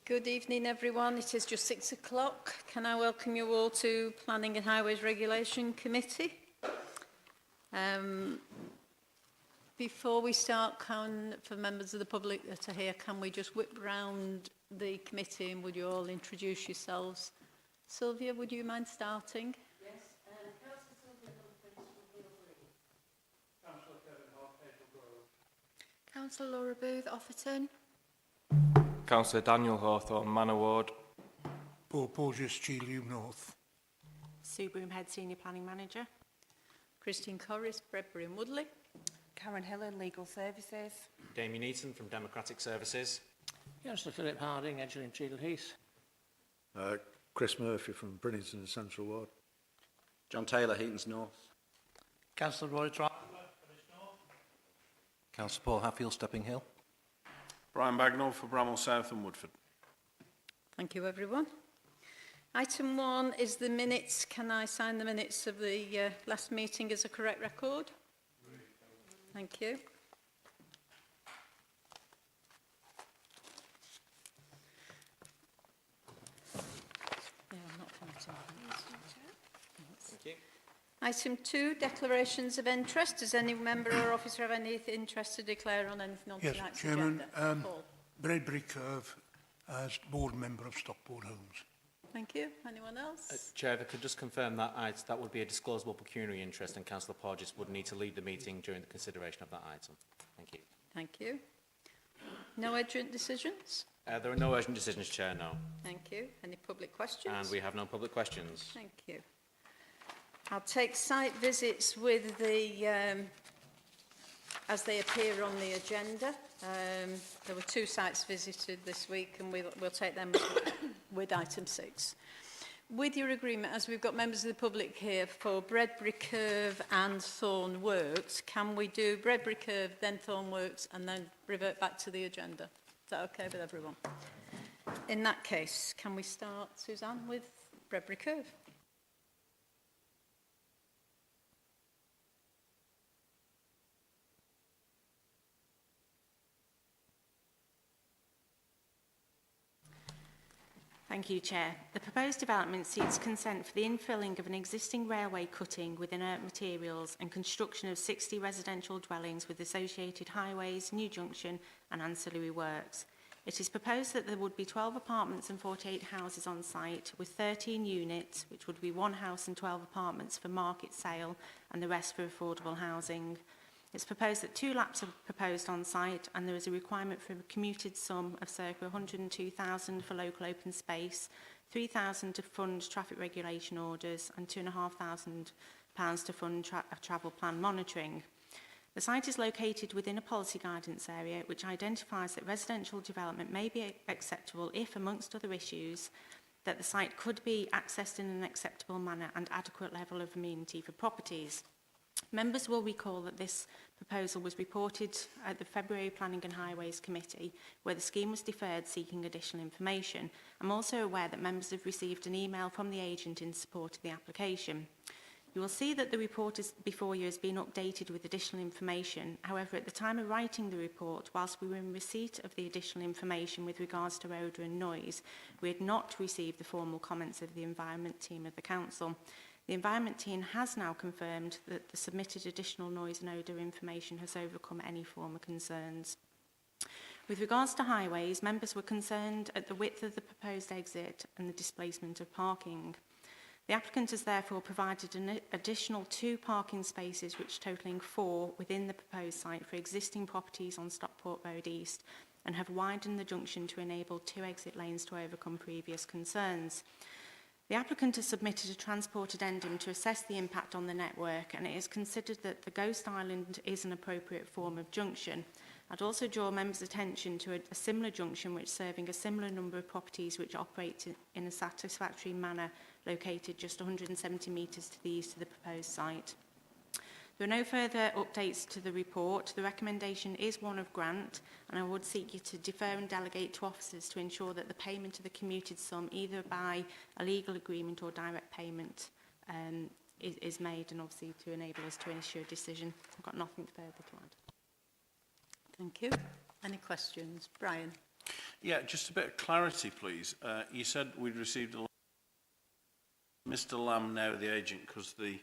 Good evening, everyone. It is just 6 o'clock. Can I welcome you all to Planning and Highways Regulation Committee? Before we start, for members of the public that are here, can we just whip round the committee and would you all introduce yourselves? Sylvia, would you mind starting? Yes, Councillor Sylvia Humphreys from Bredbury. Councillor Kevin Hart, Hazel Grove. Councillor Laura Booth, Offerton. Councillor Daniel Hawthorne, Manor Ward. Paul Porges, Cheelham North. Sue Broomhead, Senior Planning Manager. Christine Corris, Bredbury and Woodley. Karen Hillen, Legal Services. Damien Eaton from Democratic Services. Councillor Philip Harding, Edgerton Cheadle Heath. Chris Murphy from Brinnington and Central Ward. John Taylor, Heaton's North. Councillor Roy Tribe. Councillor Paul Hatfield, Stepping Hill. Brian Bagnall for Bramall South and Woodford. Thank you, everyone. Item 1 is the minutes. Can I sign the minutes of the last meeting as a correct record? Thank you. Thank you. Item 2, declarations of interest. Does any member or officer have any interest to declare on anything on Yes, tonight's Chairman, agenda? Paul. Bredbury Curve as board member of Stockport Homes. Thank you. Anyone else? Chair, if I could just confirm that that would be a disclosable pecuniary interest and Councillor Porges would need to lead the meeting during the consideration of that item. Thank you. Thank you. No urgent decisions? There are no urgent decisions, Chair, no. Thank you. Any public questions? And we have no public questions. Thank you. I'll take site visits with the as they appear on the agenda. There were 2 sites visited this week and we'll take them with item 6. With your agreement, as we've got members of the public here for Bredbury Curve and Thorn Works, can we do Bredbury Curve, then Thorn Works and then revert back to the agenda? Is that okay with everyone? In that case, can we start, Suzanne, with Bredbury Curve? Thank you, Chair. The proposed development seeks consent for the infilling of an existing railway cutting with inert materials and construction of 60 residential dwellings with associated highways, new junction and ancillary works. It is proposed that there would be 12 apartments and 48 houses on site with 13 units, which would be 1 house and 12 apartments for market sale and the rest for affordable housing. It's proposed that 2 laps are proposed on site and there is a requirement for a commuted sum of circa 102,000 for local open space, 3,000 to fund traffic regulation orders and £2,500 to fund travel plan monitoring. The site is located within a policy guidance area which identifies that residential development may be acceptable if, amongst other issues, that the site could be accessed in an acceptable manner and adequate level of amenity for properties. Members will recall that this proposal was reported at the February Planning and Highways Committee, where the scheme was deferred seeking additional information. I'm also aware that members have received an email from the agent in support of the application. You will see that the report before you has been updated with additional information. However, at the time of writing the report, whilst we were in receipt of the additional information with regards to odour and noise, we had not received the formal comments of the Environment team of the Council. The Environment team has now confirmed that the submitted additional noise and odour information has overcome any former concerns. With regards to highways, members were concerned at the width of the proposed exit and the displacement of parking. The applicant has therefore provided an additional 2 parking spaces, which totalling 4 within the proposed site for existing properties on Stockport Road East, and have widened the junction to enable 2 exit lanes to overcome previous concerns. The applicant has submitted a transport addendum to assess the impact on the network, and it is considered that the Ghost Island is an appropriate form of junction. I'd also draw members' attention to a similar junction which serving a similar number of properties which operate in a satisfactory manner, located just 170 metres to the east of the proposed site. There are no further updates to the report. The recommendation is one of grant, and I would seek you to defer and delegate to officers to ensure that the payment of the commuted sum, either by a legal agreement or direct payment, is made, and obviously to enable us to issue a decision. I've got nothing further to add. Thank you. Any questions? Brian? Yeah, just a bit of clarity, please. You said we'd received a Mr. Lamb now the agent, because the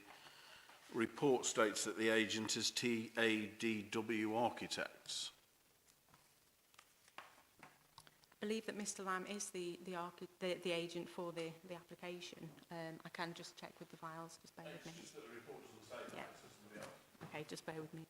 report states that the agent is TADW Architects. I believe that Mr Lamb is the agent for the application. I can just check with the files, just bear with me. It's just that the report doesn't say that, it says somebody else. Okay, just bear with me.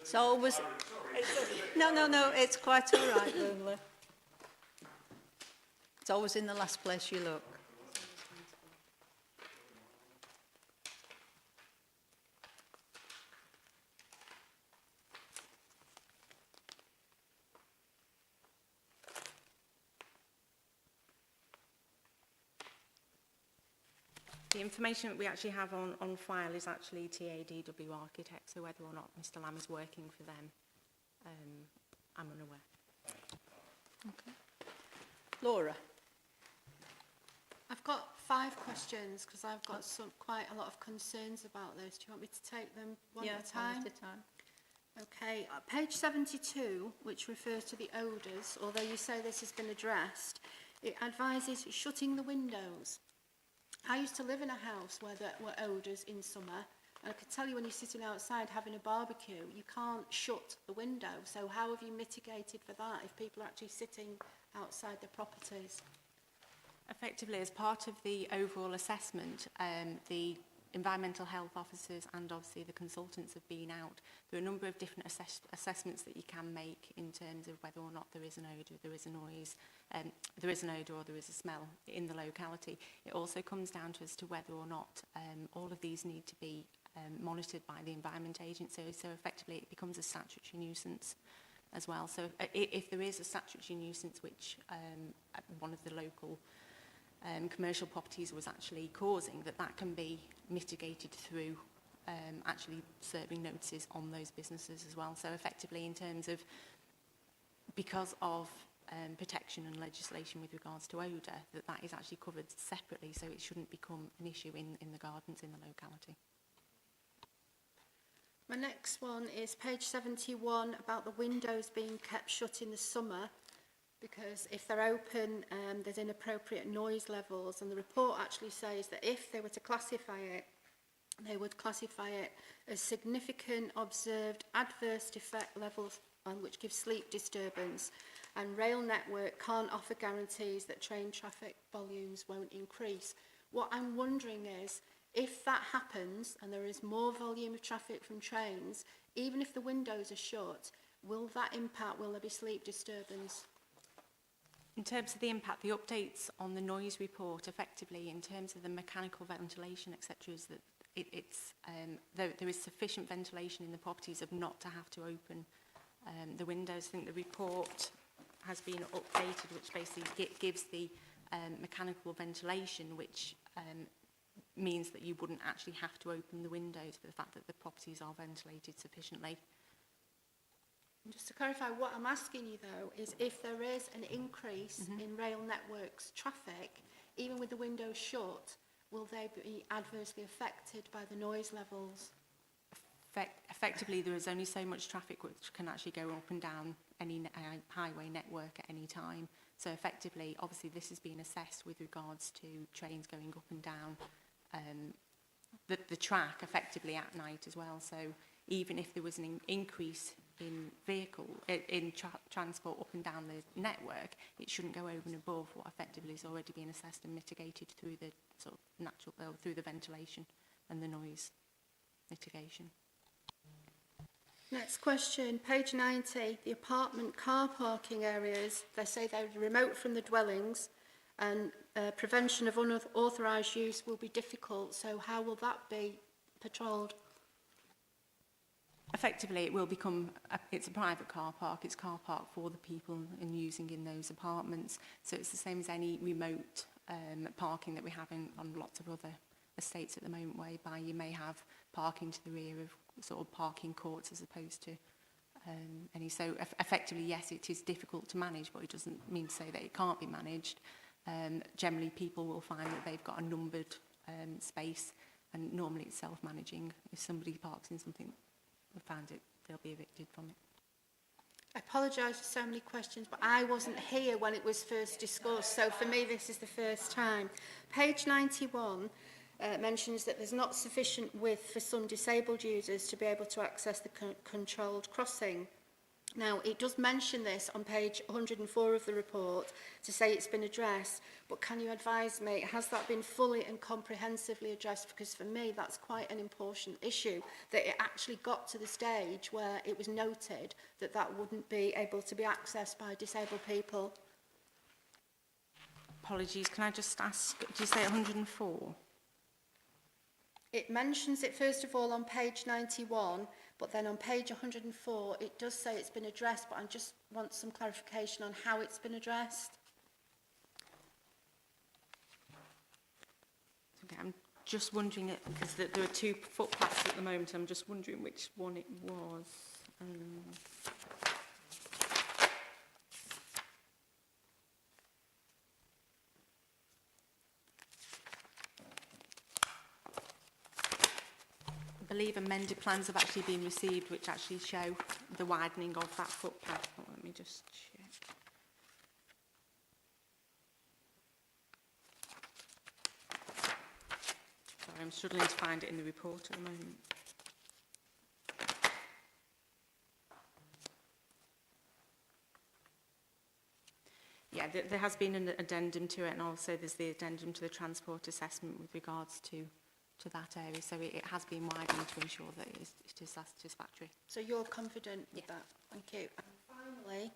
It's always... No, it's quite all right, Lula. It's always in the last place you look. The information that we actually have on file is actually TADW Architects, so whether or not Mr Lamb is working for them, I'm unaware. Okay. Laura? I've got 5 questions because I've got quite a lot of concerns about this. Do you want me to take them one at a time? One at a time. Okay, page 72, which refers to the odours, although you say this has been addressed, it advises shutting the windows. I used to live in a house where there were odours in summer, and I could tell you when you're sitting outside having a barbecue, you can't shut the window. So how have you mitigated for that if people are actually sitting outside their properties? Effectively, as part of the overall assessment, the environmental health officers and obviously the consultants have been out. There are a number of different assessments that you can make in terms of whether or not there is an odour, there is a noise, there is an odour or there is a smell in the locality. It also comes down to as to whether or not all of these need to be monitored by the Environment Agency. So effectively it becomes a statutory nuisance as well. So if there is a statutory nuisance which one of the local commercial properties was actually causing, that can be mitigated through actually serving notices on those businesses as well. So effectively in terms of, because of protection and legislation with regards to odour, that is actually covered separately, so it shouldn't become an issue in the gardens in the locality. My next one is page 71 about the windows being kept shut in the summer, because if they're open, there's inappropriate noise levels, and the report actually says that if they were to classify it, they would classify it as significant observed adverse effect levels, which gives sleep disturbance, and rail network can't offer guarantees that train traffic volumes won't increase. What I'm wondering is, if that happens and there is more volume of traffic from trains, even if the windows are shut, will that impact, will there be sleep disturbance? In terms of the impact, the updates on the noise report, effectively, in terms of the mechanical ventilation, etc., is that there is sufficient ventilation in the properties of not to have to open the windows. I think the report has been updated, which basically gives the mechanical ventilation, which means that you wouldn't actually have to open the windows for the fact that the properties are ventilated sufficiently. Just to clarify, what I'm asking you though is if there is an increase in rail networks traffic, even with the windows shut, will they be adversely affected by the noise levels? Effectively, there is only so much traffic which can actually go up and down any highway network at any time. So effectively, obviously this is being assessed with regards to trains going up and down the track effectively at night as well. So even if there was an increase in transport up and down the network, it shouldn't go over and above what effectively is already being assessed and mitigated through the sort of natural, through the ventilation and the noise mitigation. Next question, page 90, the apartment car parking areas, they say they're remote from the dwellings and prevention of unauthorised use will be difficult. So how will that be patrolled? Effectively, it will become, it's a private car park, it's car park for the people and using in those apartments. So it's the same as any remote parking that we have on lots of other estates at the moment, whereby you may have parking to the rear of sort of parking courts as opposed to any. So effectively, yes, it is difficult to manage, but it doesn't mean to say that it can't be managed. Generally, people will find that they've got a numbered space, and normally it's self-managing. If somebody parks in something and found it, they'll be evicted from it. I apologise for so many questions, but I wasn't here when it was first discussed, so for me this is the first time. Page 91 mentions that there's not sufficient width for some disabled users to be able to access the controlled crossing. Now, it does mention this on page 104 of the report to say it's been addressed, but can you advise me, has that been fully and comprehensively addressed? Because for me, that's quite an important issue, that it actually got to the stage where it was noted that that wouldn't be able to be accessed by disabled people. Apologies, can I just ask, do you say 104? It mentions it first of all on page 91, but then on page 104 it does say it's been addressed, but I just want some clarification on how it's been addressed. Okay, I'm just wondering, because there are two footpaths at the moment, I'm just wondering which one it was. I believe amended plans have actually been received which actually show the widening of that footpath. Oh, let me just check. Sorry, I'm struggling to find it in the report at the moment. Yeah, there has been an addendum to it, and also there's the addendum to the transport assessment with regards to that area, so it has been widened to ensure that it is satisfactory. So you're confident with that? Thank you. And finally,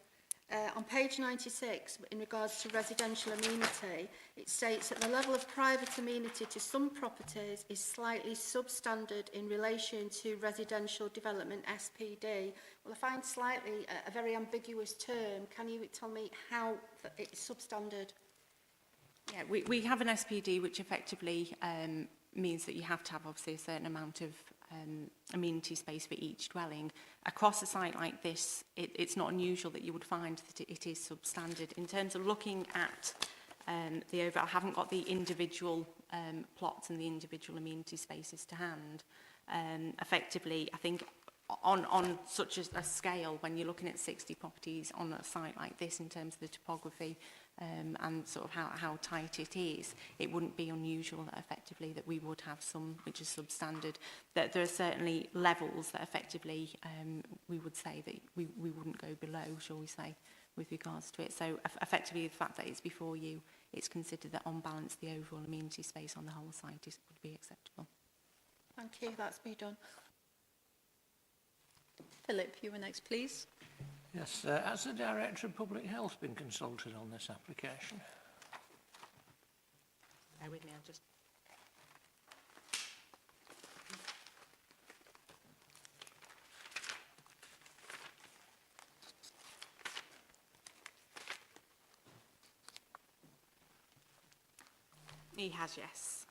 on page 96, in regards to residential amenity, it states that the level of private amenity to some properties is slightly substandard in relation to residential development SPD. Well, I find slightly a very ambiguous term. Can you tell me how it's substandard? Yeah, we have an SPD which effectively means that you have to have obviously a certain amount of amenity space for each dwelling. Across a site like this, it's not unusual that you would find that it is substandard. In terms of looking at the overall, I haven't got the individual plots and the individual amenity spaces to hand. Effectively, I think on such a scale, when you're looking at 60 properties on a site like this in terms of the topography, and sort of how tight it is, it wouldn't be unusual that effectively that we would have some which is substandard. That there are certainly levels that effectively we would say that we wouldn't go below, shall we say, with regards to it. So effectively the fact that it's before you, it's considered that on balance the overall amenity space on the whole site would be acceptable. Thank you, that's me done. Philip, you were next, please. Yes, has the Director of Public Health been consulted on this application? Bear with me, I'll just... He has, yes.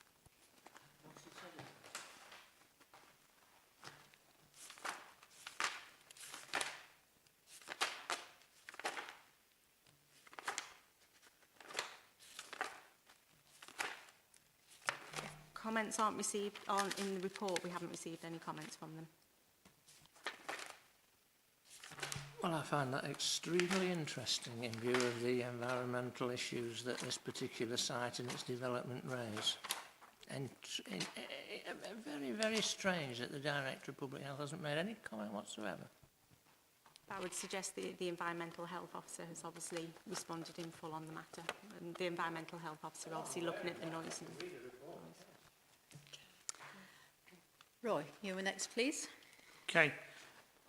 Comments aren't in the report. We haven't received any comments from them. Well, I find that extremely interesting in view of the environmental issues that this particular site and its development raise. And very, very strange that the Director of Public Health hasn't made any comment whatsoever. I would suggest the Environmental Health Officer has obviously responded in full on the matter. And the Environmental Health Officer obviously looking at the noise. Roy, you were next, please. Okay.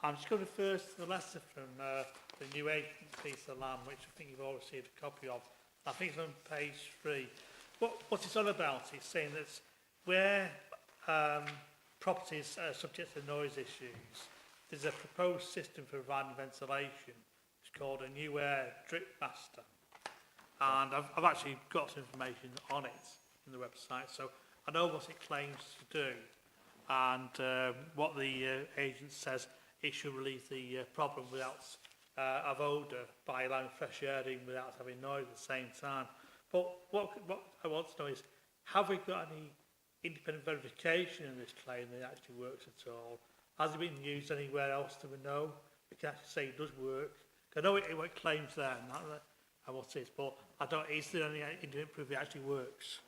I'm just going to refer to the letter from the new agency, Salam, which I think you've all received a copy of. I think it's on page 3. What it's all about is saying that where properties are subject to noise issues, there's a proposed system for providing ventilation. It's called a New Air Drip Master. And I've actually got some information on it in the website, so I know what it claims to do. And what the agent says, it should relieve the problem without of odour by allowing fresh air in without having noise at the same time. But what I want to know is, have we got any independent verification in this claim that it actually works at all? Has it been used anywhere else that we know? We can actually say it does work. I know it claims there and what it is, but I don't. Is there any independent proof it actually works?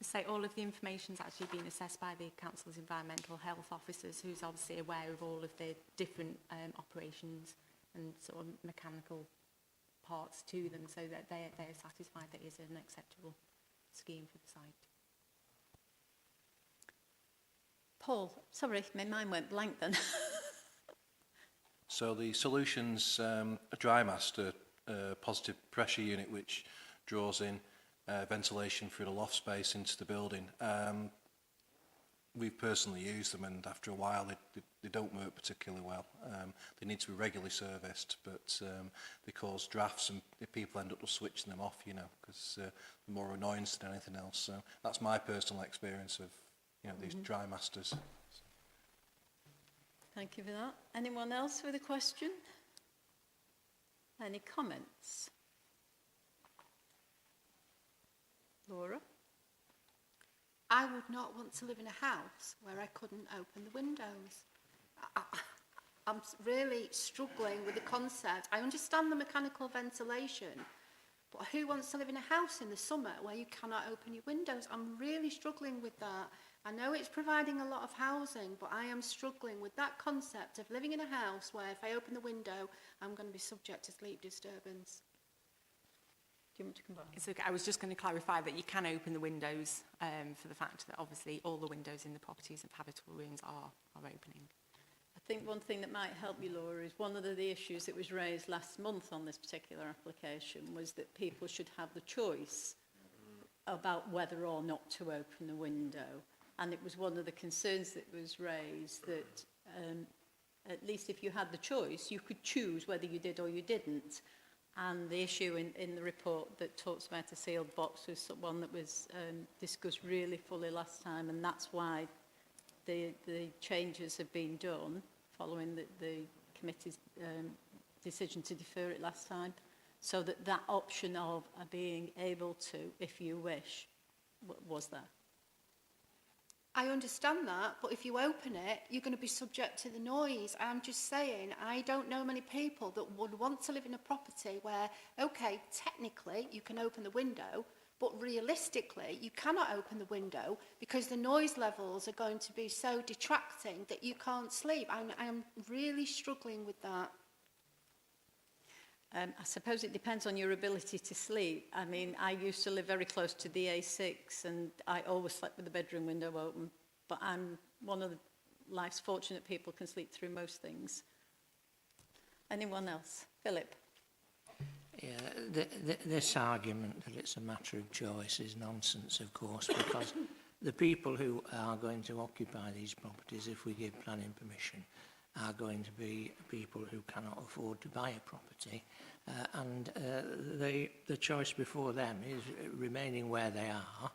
So all of the information's actually been assessed by the Council's environmental health officers, who's obviously aware of all of the different operations and sort of mechanical parts to them, so that they're satisfied that it is an acceptable scheme for the site. Paul, sorry, my mind went blank then. So the solution's a dry master positive pressure unit which draws in ventilation through the loft space into the building. We've personally used them, and after a while they don't work particularly well. They need to be regularly serviced, but they cause drafts and people end up switching them off, you know, because they're more annoyance than anything else. So that's my personal experience of, you know, these dry masters. Thank you for that. Anyone else with a question? Any comments? Laura? I would not want to live in a house where I couldn't open the windows. I'm really struggling with the concept. I understand the mechanical ventilation, but who wants to live in a house in the summer where you cannot open your windows? I'm really struggling with that. I know it's providing a lot of housing, but I am struggling with that concept of living in a house where if I open the window, I'm going to be subject to sleep disturbance. Do you want to come back? It's okay. I was just going to clarify that you can open the windows for the fact that obviously all the windows in the properties and habitable rooms are opening. I think one thing that might help you, Laura, is one of the issues that was raised last month on this particular application was that people should have the choice about whether or not to open the window. And it was one of the concerns that was raised that at least if you had the choice, you could choose whether you did or you didn't. And the issue in the report that talks about a sealed box was one that was discussed really fully last time, and that's why the changes have been done following the committee's decision to defer it last time, so that option of being able to, if you wish, was there. I understand that, but if you open it, you're going to be subject to the noise. I'm just saying, I don't know many people that would want to live in a property where, okay, technically you can open the window, but realistically you cannot open the window because the noise levels are going to be so detracting that you can't sleep. I'm really struggling with that. I suppose it depends on your ability to sleep. I mean, I used to live very close to the A6 and I always slept with the bedroom window open, but I'm one of the life's fortunate people who can sleep through most things. Anyone else? Philip? Yeah, this argument that it's a matter of choice is nonsense, of course, because the people who are going to occupy these properties, if we give planning permission, are going to be people who cannot afford to buy a property, and the choice before them is remaining where they are,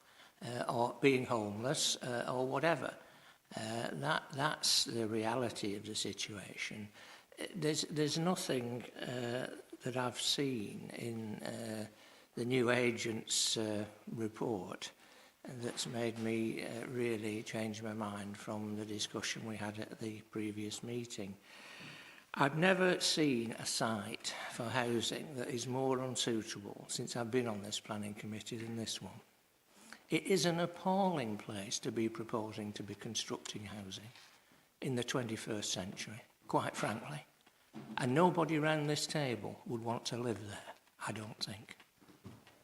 or being homeless, or whatever. That's the reality of the situation. There's nothing that I've seen in the new agent's report that's made me really change my mind from the discussion we had at the previous meeting. I've never seen a site for housing that is more unsuitable since I've been on this planning committee than this one. It is an appalling place to be proposing to be constructing housing in the 21st century, quite frankly. And nobody around this table would want to live there, I don't think.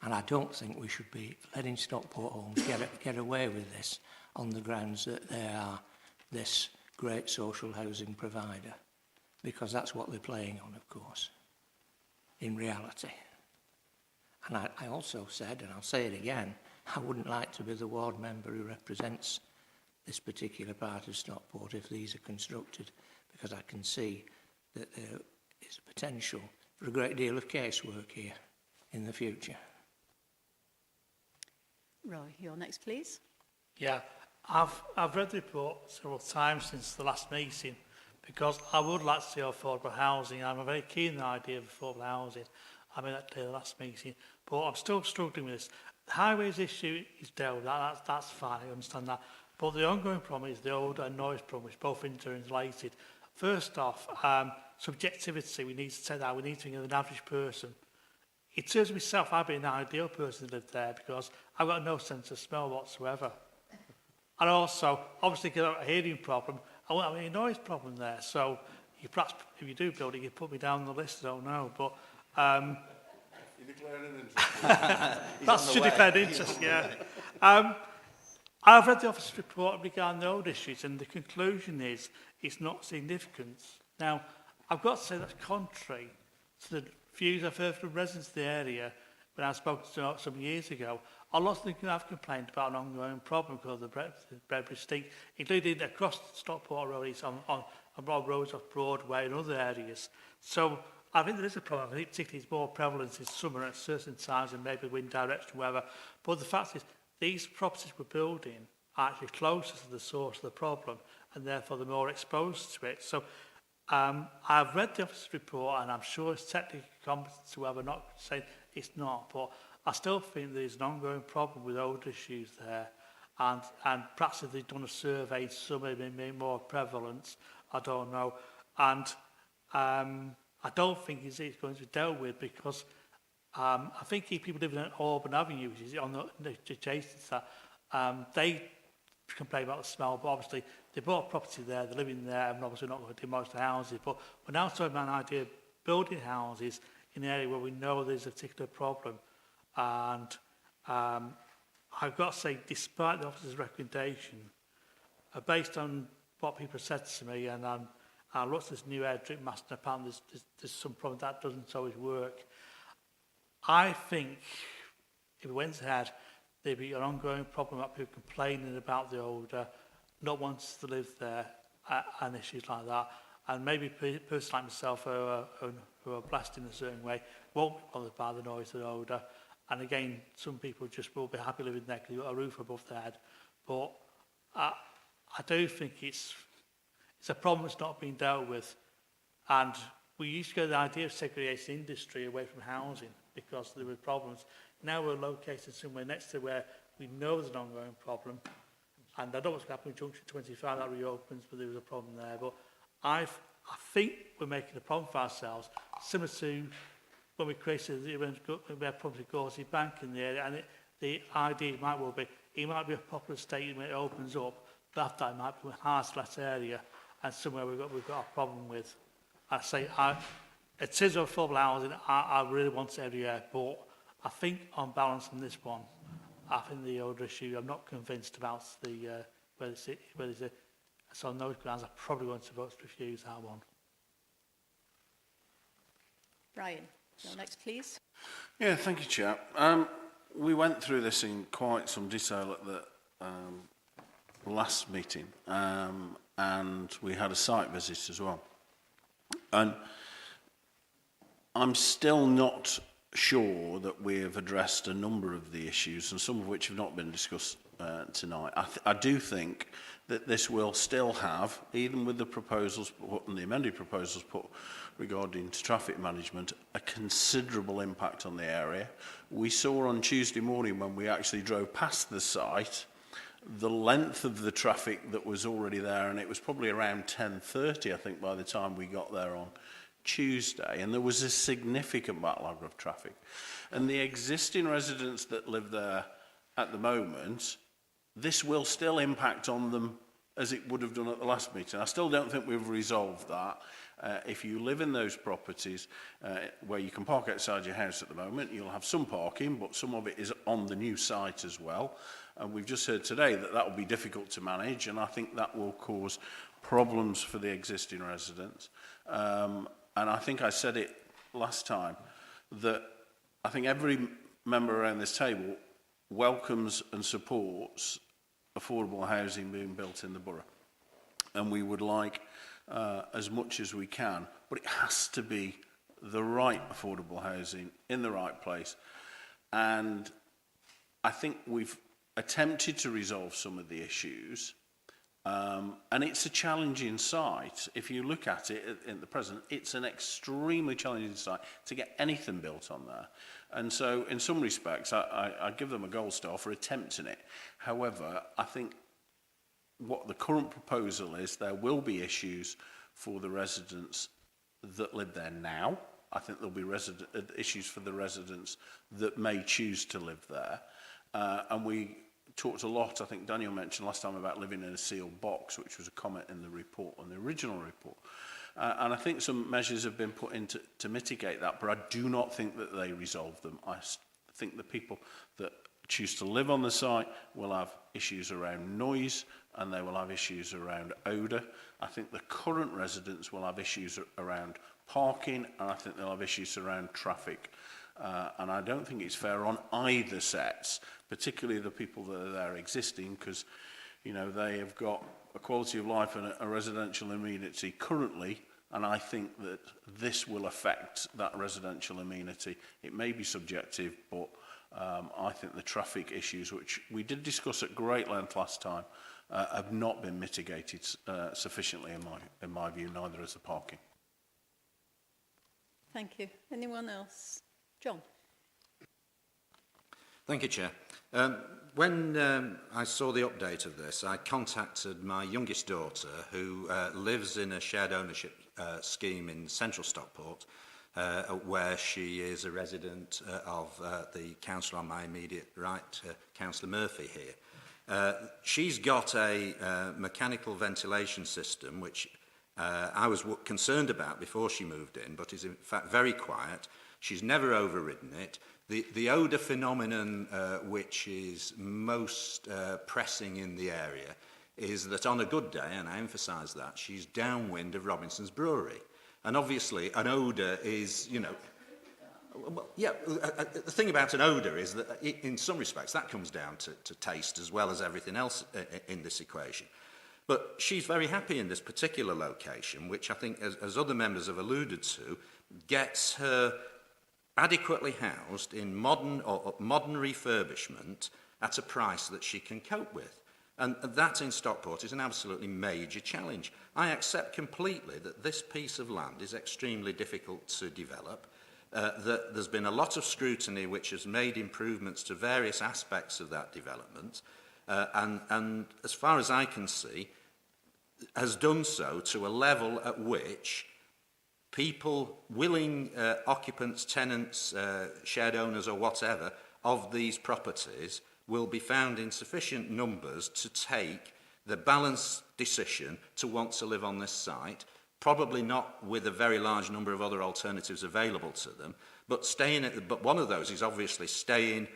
And I don't think we should be letting Stockport Homes get away with this on the grounds that they are this great social housing provider, because that's what they're playing on, of course, in reality. And I also said, and I'll say it again, I wouldn't like to be the ward member who represents this particular part of Stockport if these are constructed, because I can see that there is a potential for a great deal of casework here in the future. Roy, you're next, please. Yeah, I've read the report several times since the last meeting because I would like to see affordable housing. I'm very keen on the idea of affordable housing. I made that clear the last meeting, but I'm still struggling with this. The highways issue is dealt with, that's fine, I understand that. But the ongoing problem is the odour and noise problem, which both interrelated. First off, subjectivity, we need to say that, we need to think of an average person. In terms of myself, I'd be an ideal person to live there because I've got no sense of smell whatsoever. And also, obviously, because I've got a hearing problem, I won't have any noise problem there. So, you perhaps, if you do build it, you put me down on the list, I don't know. But, You're declaring an interest. that should declare an interest, yeah. I've read the officer's report regarding the old issues, and the conclusion is it's not significant. Now, I've got to say that's contrary to the views I've heard from residents of the area when I spoke to them some years ago. A lot of them have complained about an ongoing problem because of the Bredbury stink, including across Stockport Road, it's on roads off Broadway and other areas. So I think there is a problem. I think particularly it's more prevalent in summer at certain times and maybe wind direction, whatever. But the fact is, these properties we're building are actually closer to the source of the problem and therefore they're more exposed to it. So I've read the officer's report and I'm sure it's technically competent to whoever, not saying it's not, but I still think there's an ongoing problem with old issues there, and perhaps if they've done a survey in summer, it may be more prevalent, I don't know. And I don't think it's going to be dealt with because I think if people living in Auburn Avenue, which is on the adjacent to that, they complain about the smell, but obviously they bought a property there, they're living there, and obviously not going to demolish the houses. But we're now talking about an idea of building houses in an area where we know there's a particular problem. And I've got to say, despite the officer's recommendation, based on what people have said to me, and I looked at this new air drip master, apparently there's some problem that doesn't always work. I think if it went ahead, there'd be an ongoing problem about people complaining about the odour, not wanting to live there, and issues like that. And maybe persons like myself who are blessed in a certain way won't be bothered by the noise and odour. And again, some people just will be happy living there because you've got a roof above their head. But I do think it's a problem that's not being dealt with. And we used to go to the idea of segregating industry away from housing because there were problems. Now we're located somewhere next to where we know there's an ongoing problem. And I don't know what's going to happen with Junction 25, that reopens, but there was a problem there. But I think we're making a problem for ourselves, similar to when we created we had problems with Gauzy Bank in the area, and the idea might well be, it might be a popular state when it opens up, but after that it might be a hard-to-let area, and somewhere we've got a problem with. I say, in terms of affordable housing, I really want it everywhere, but I think on balance on this one, I think the older issue, I'm not convinced about the whether it's a, so on those grounds, I'm probably going to vote to refuse that one. Brian, you're next, please. Yeah, thank you, Chair. We went through this in quite some detail at the last meeting, and we had a site visit as well. And I'm still not sure that we have addressed a number of the issues, and some of which have not been discussed tonight. I do think that this will still have, even with the proposals put and the amended proposals put regarding to traffic management, a considerable impact on the area. We saw on Tuesday morning when we actually drove past the site the length of the traffic that was already there, and it was probably around 10:30, I think, by the time we got there on Tuesday, and there was a significant backlog of traffic. And the existing residents that live there at the moment, this will still impact on them as it would have done at the last meeting. I still don't think we've resolved that. If you live in those properties where you can park outside your house at the moment, you'll have some parking, but some of it is on the new site as well. And we've just heard today that that will be difficult to manage, and I think that will cause problems for the existing residents. And I think I said it last time, that I think every member around this table welcomes and supports affordable housing being built in the borough. And we would like as much as we can, but it has to be the right affordable housing in the right place. And I think we've attempted to resolve some of the issues, and it's a challenging site. If you look at it in the present, it's an extremely challenging site to get anything built on there. And so in some respects, I give them a gold star for attempting it. However, I think what the current proposal is, there will be issues for the residents that live there now. I think there'll be issues for the residents that may choose to live there. And we talked a lot, I think Daniel mentioned last time, about living in a sealed box, which was a comment in the report, on the original report. And I think some measures have been put in to mitigate that, but I do not think that they resolve them. I think the people that choose to live on the site will have issues around noise, and they will have issues around odour. I think the current residents will have issues around parking, and I think they'll have issues around traffic. And I don't think it's fair on either sets, particularly the people that are there existing, because, you know, they have got a quality of life and a residential amenity currently, and I think that this will affect that residential amenity. It may be subjective, but I think the traffic issues, which we did discuss at great length last time, have not been mitigated sufficiently in my view, neither has the parking. Thank you. Anyone else? John. Thank you, Chair. When I saw the update of this, I contacted my youngest daughter, who lives in a shared ownership scheme in central Stockport, where she is a resident of the councillor on my immediate right, Councillor Murphy here. She's got a mechanical ventilation system, which I was concerned about before she moved in, but is in fact very quiet. She's never overridden it. The odour phenomenon which is most pressing in the area is that on a good day, and I emphasise that, she's downwind of Robinson's Brewery. And obviously an odour is, you know, well, yeah, the thing about an odour is that in some respects that comes down to taste as well as everything else in this equation. But she's very happy in this particular location, which I think, as other members have alluded to, gets her adequately housed in modern refurbishment at a price that she can cope with. And that in Stockport is an absolutely major challenge. I accept completely that this piece of land is extremely difficult to develop, that there's been a lot of scrutiny which has made improvements to various aspects of that development, and as far as I can see, has done so to a level at which people, willing occupants, tenants, shared owners or whatever of these properties will be found in sufficient numbers to take the balanced decision to want to live on this site, probably not with a very large number of other alternatives available to them, but one of those is obviously staying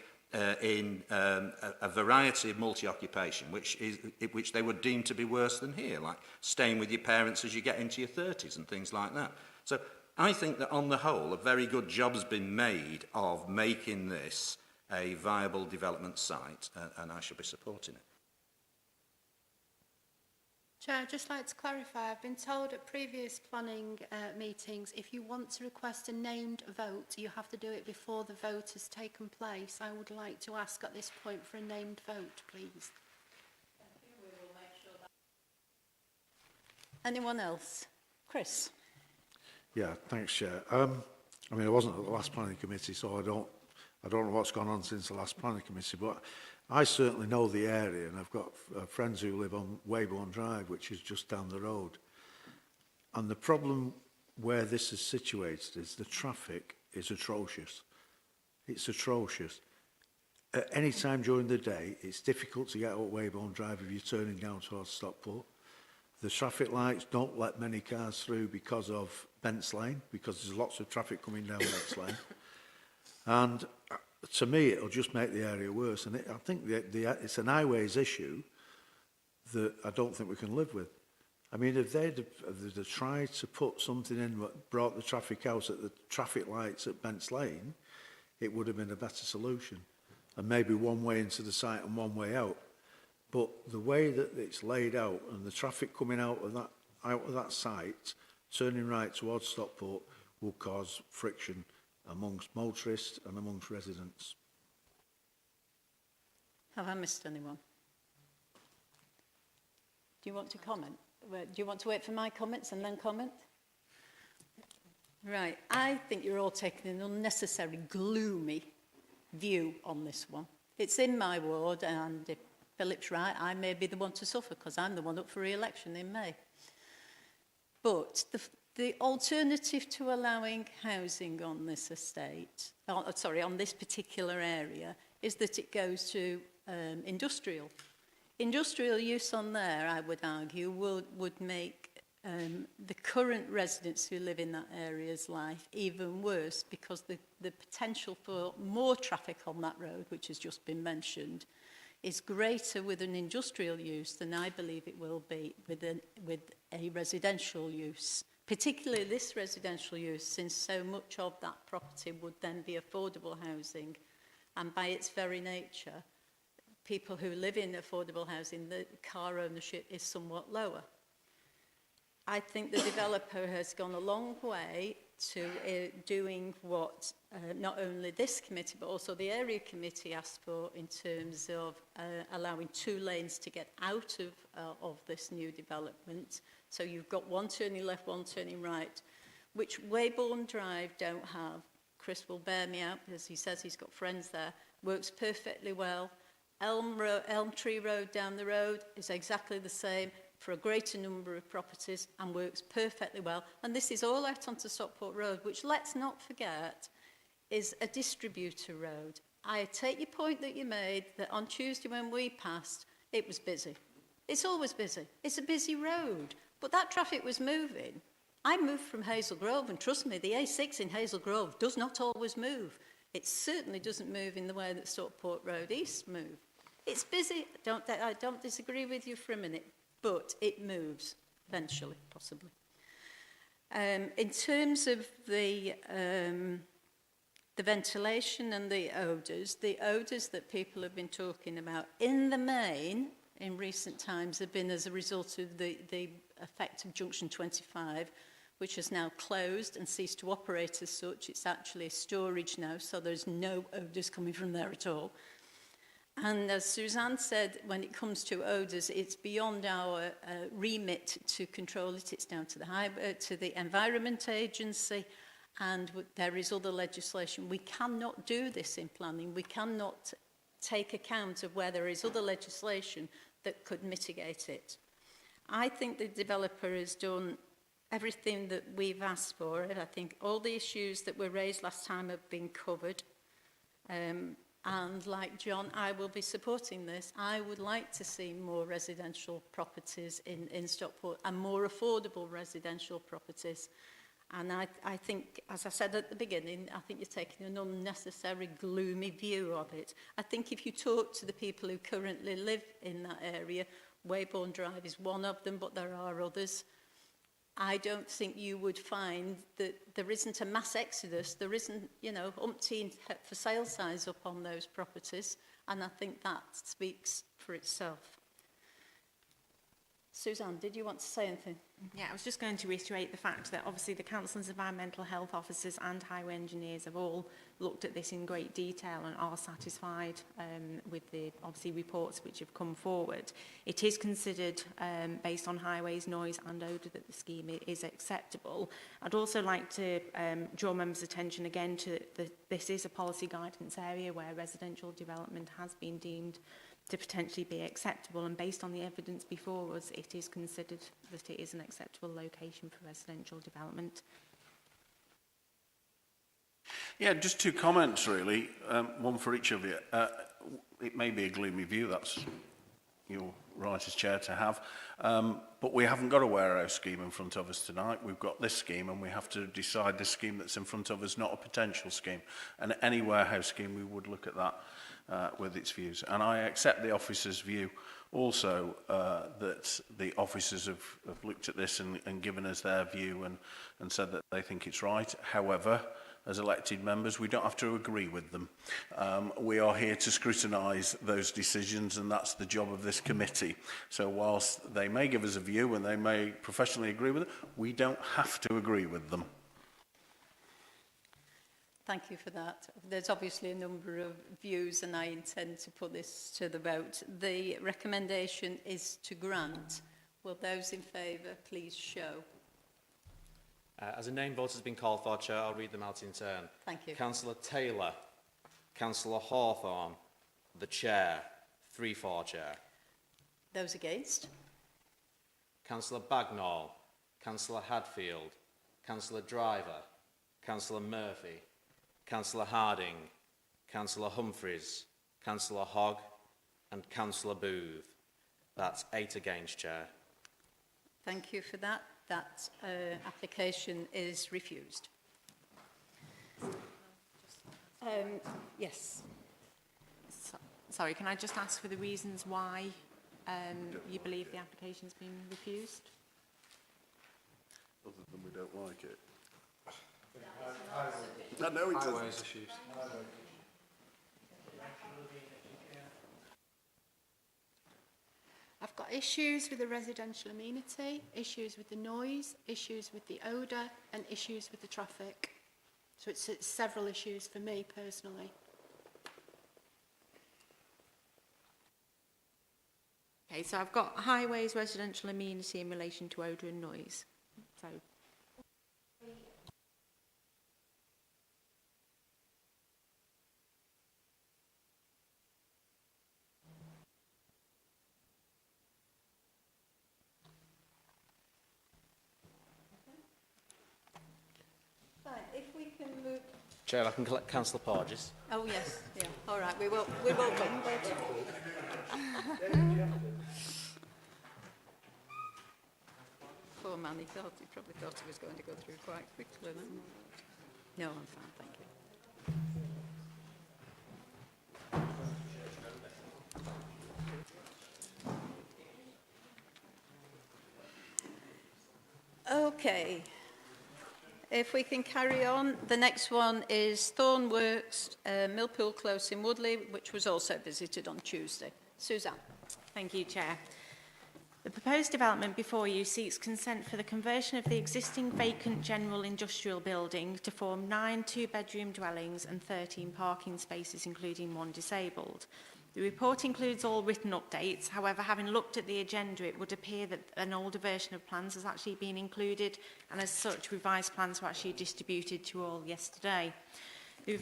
in a variety of multi-occupation, which they would deem to be worse than here, like staying with your parents as you get into your 30s and things like that. So I think that on the whole, a very good job has been made of making this a viable development site, and I shall be supporting it. Chair, I'd just like to clarify, I've been told at previous planning meetings, if you want to request a named vote, you have to do it before the vote has taken place. I would like to ask at this point for a named vote, please. Anyone else? Chris. Yeah, thanks, Chair. I mean, I wasn't at the last planning committee, so I don't know what's gone on since the last planning committee, but I certainly know the area, and I've got friends who live on Weybourne Drive, which is just down the road. And the problem where this is situated is the traffic is atrocious. It's atrocious. At any time during the day, it's difficult to get up Weybourne Drive if you're turning down towards Stockport. The traffic lights don't let many cars through because of Bents Lane, because there's lots of traffic coming down Bents Lane. And to me, it'll just make the area worse. And I think it's an highways issue that I don't think we can live with. I mean, if they'd tried to put something in that brought the traffic out at the traffic lights at Bents Lane, it would have been a better solution. And maybe one way into the site and one way out. But the way that it's laid out and the traffic coming out of out of that site, turning right towards Stockport will cause friction amongst motorists and amongst residents. Have I missed anyone? Do you want to comment? Do you want to wait for my comments and then comment? Right, I think you're all taking an unnecessary gloomy view on this one. It's in my ward, and if Philip's right, I may be the one to suffer because I'm the one up for re-election in May. But the alternative to allowing housing on this estate, on this particular area, is that it goes to industrial. Industrial use on there, I would argue, would make the current residents who live in that area's life even worse, because the potential for more traffic on that road, which has just been mentioned, is greater with an industrial use than I believe it will be with a residential use. Particularly this residential use, since so much of that property would then be affordable housing, and by its very nature, people who live in affordable housing, the car ownership is somewhat lower. I think the developer has gone a long way to doing what not only this committee but also the area committee asked for, in terms of allowing 2 lanes to get out of this new development. So you've got one turning left, one turning right, which Weybourne Drive don't have. Chris will bear me out because he says he's got friends there. Works perfectly well. Elm Tree Road down the road is exactly the same for a greater number of properties and works perfectly well. And this is all out onto Stockport Road, which, let's not forget, is a distributor road. I take your point that you made that on Tuesday when we passed, it was busy. It's always busy. It's a busy road. But that traffic was moving. I moved from Hazel Grove, and trust me, the A6 in Hazel Grove does not always move. It certainly doesn't move in the way that Stockport Road East moved. It's busy. I don't disagree with you for a minute, but it moves eventually, possibly. In terms of the ventilation and the odours that people have been talking about, in the main, in recent times, have been as a result of the effect of Junction 25, which has now closed and ceased to operate as such. It's actually a storage now, so there's no odours coming from there at all. And as Suzanne said, when it comes to odours, it's beyond our remit to control it. It's down to the Environment Agency, and there is other legislation. We cannot do this in planning. We cannot take account of where there is other legislation that could mitigate it. I think the developer has done everything that we've asked for. I think all the issues that were raised last time have been covered. And like John, I will be supporting this. I would like to see more residential properties in Stockport and more affordable residential properties. And I think, as I said at the beginning, I think you're taking an unnecessary gloomy view of it. I think if you talk to the people who currently live in that area, Weybourne Drive is one of them, but there are others. I don't think you would find that there isn't a mass exodus. There isn't, umpteen for sale signs up on those properties. And I think that speaks for itself. Suzanne, did you want to say anything? Yeah, I was just going to reiterate the fact that obviously the council's environmental health officers and highway engineers have all looked at this in great detail and are satisfied with the obviously reports which have come forward. It is considered based on highways, noise and odour that the scheme is acceptable. I'd also like to draw members' attention again to this is a policy guidance area where residential development has been deemed to potentially be acceptable, and based on the evidence before us, it is considered that it is an acceptable location for residential development. Yeah, just 2 comments really, one for each of you. It may be a gloomy view, that's your right as chair to have, but we haven't got a warehouse scheme in front of us tonight. We've got this scheme, and we have to decide this scheme that's in front of us, not a potential scheme. And any warehouse scheme, we would look at that with its views. And I accept the officer's view also that the officers have looked at this and given us their view and said that they think it's right. However, as elected members. We don't have to agree with them. We are here to scrutinise those decisions, and that's the job of this committee. So whilst they may give us a view and they may professionally agree with it, we don't have to agree with them. Thank you for that. There's obviously a number of views and I intend to put this to the vote. The recommendation is to grant. Will those in favour please show? As a name vote has been called for, Chair, I'll read them out in turn. Thank you. Councillor Taylor, Councillor Hawthorne, the Chair, 3-4 Chair. Those against? Councillor Bagnall, Councillor Hadfield, Councillor Driver, Councillor Murphy, Councillor Harding, Councillor Humphreys, Councillor Hogg and Councillor Booth. That's 8 against, Chair. Thank you for that. That application is refused. Yes. Sorry, can I just ask for the reasons why you believe the application's been refused? Other than we don't like it. I know it doesn't. I've got issues with the residential amenity, issues with the noise, issues with the odour and issues with the traffic. So it's several issues for me personally. Okay, so I've got highways, residential amenity in relation to odour and noise. So Fine, if we can move... Chair, I can collect Councillor Porges. Oh, yes, yeah. All right, we will wait. Poor man, he probably thought he was going to go through quite quickly then. No, I'm fine, thank you. Okay. If we can carry on, the next one is Thornworks, Millpool Close in Woodley, which was also visited on Tuesday. Suzanne. thank you, Chair. The proposed development before you seeks consent for the conversion of the existing vacant general industrial building to form 9 two-bedroom dwellings and 13 parking spaces, including 1 disabled. The report includes all written updates. However, having looked at the agenda, it would appear that an older version of plans has actually been included, and as such, revised plans were actually distributed to all yesterday. The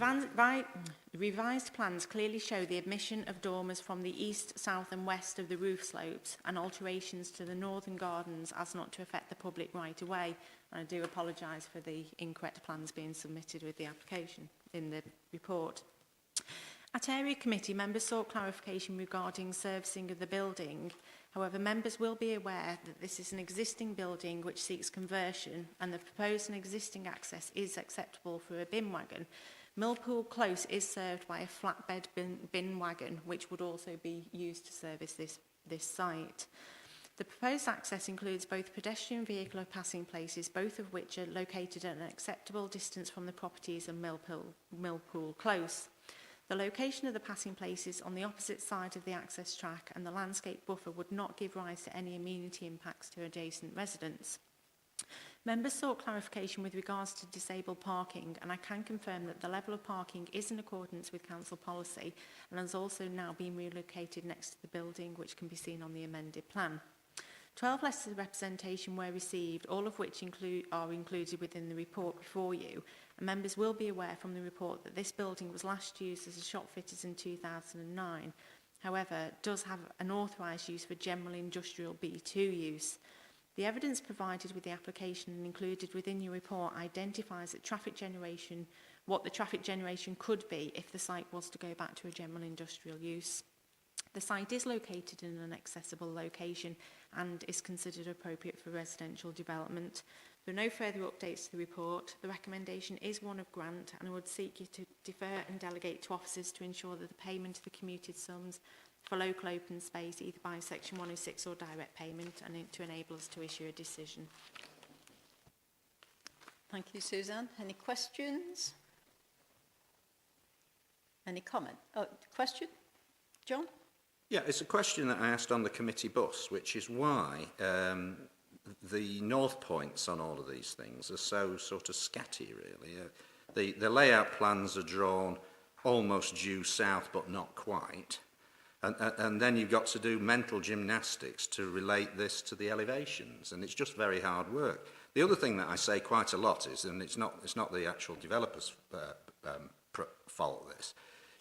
revised plans clearly show the admission of dormers from the east, south and west of the roof slopes and alterations to the northern gardens as not to affect the public right of way. And I do apologise for the incorrect plans being submitted with the application in the report. At Area Committee, members sought clarification regarding servicing of the building. However, members will be aware that this is an existing building which seeks conversion, and the proposed and existing access is acceptable for a bin wagon. Millpool Close is served by a flatbed bin wagon, which would also be used to service this site. The proposed access includes both pedestrian vehicle and passing places, both of which are located at an acceptable distance from the properties and Millpool Close. The location of the passing places on the opposite side of the access track and the landscape buffer would not give rise to any amenity impacts to adjacent residents. Members sought clarification with regards to disabled parking, and I can confirm that the level of parking is in accordance with council policy and has also now been relocated next to the building, which can be seen on the amended plan. 12 letters of representation were received, all of which are included within the report before you, and members will be aware from the report that this building was last used as a shop fitters in 2009. However, it does have an authorised use for general industrial B2 use. The evidence provided with the application and included within your report identifies that what the traffic generation could be if the site was to go back to a general industrial use. The site is located in an accessible location and is considered appropriate for residential development. There are no further updates to the report. The recommendation is one of grant, and I would seek you to defer and delegate to officers to ensure that the payment of the commuted sums for local open space, either by Section 106 or direct payment, and to enable us to issue a decision. Thank you, Suzanne. Any questions? Any comment? Oh, question? John? Yeah, it's a question that I asked on the committee bus, which is why the north points on all of these things are so sort of scatty, really. The layout plans are drawn almost due south, but not quite. And then you've got to do mental gymnastics to relate this to the elevations, and it's just very hard work. The other thing that I say quite a lot is, and it's not the actual developer's fault, this,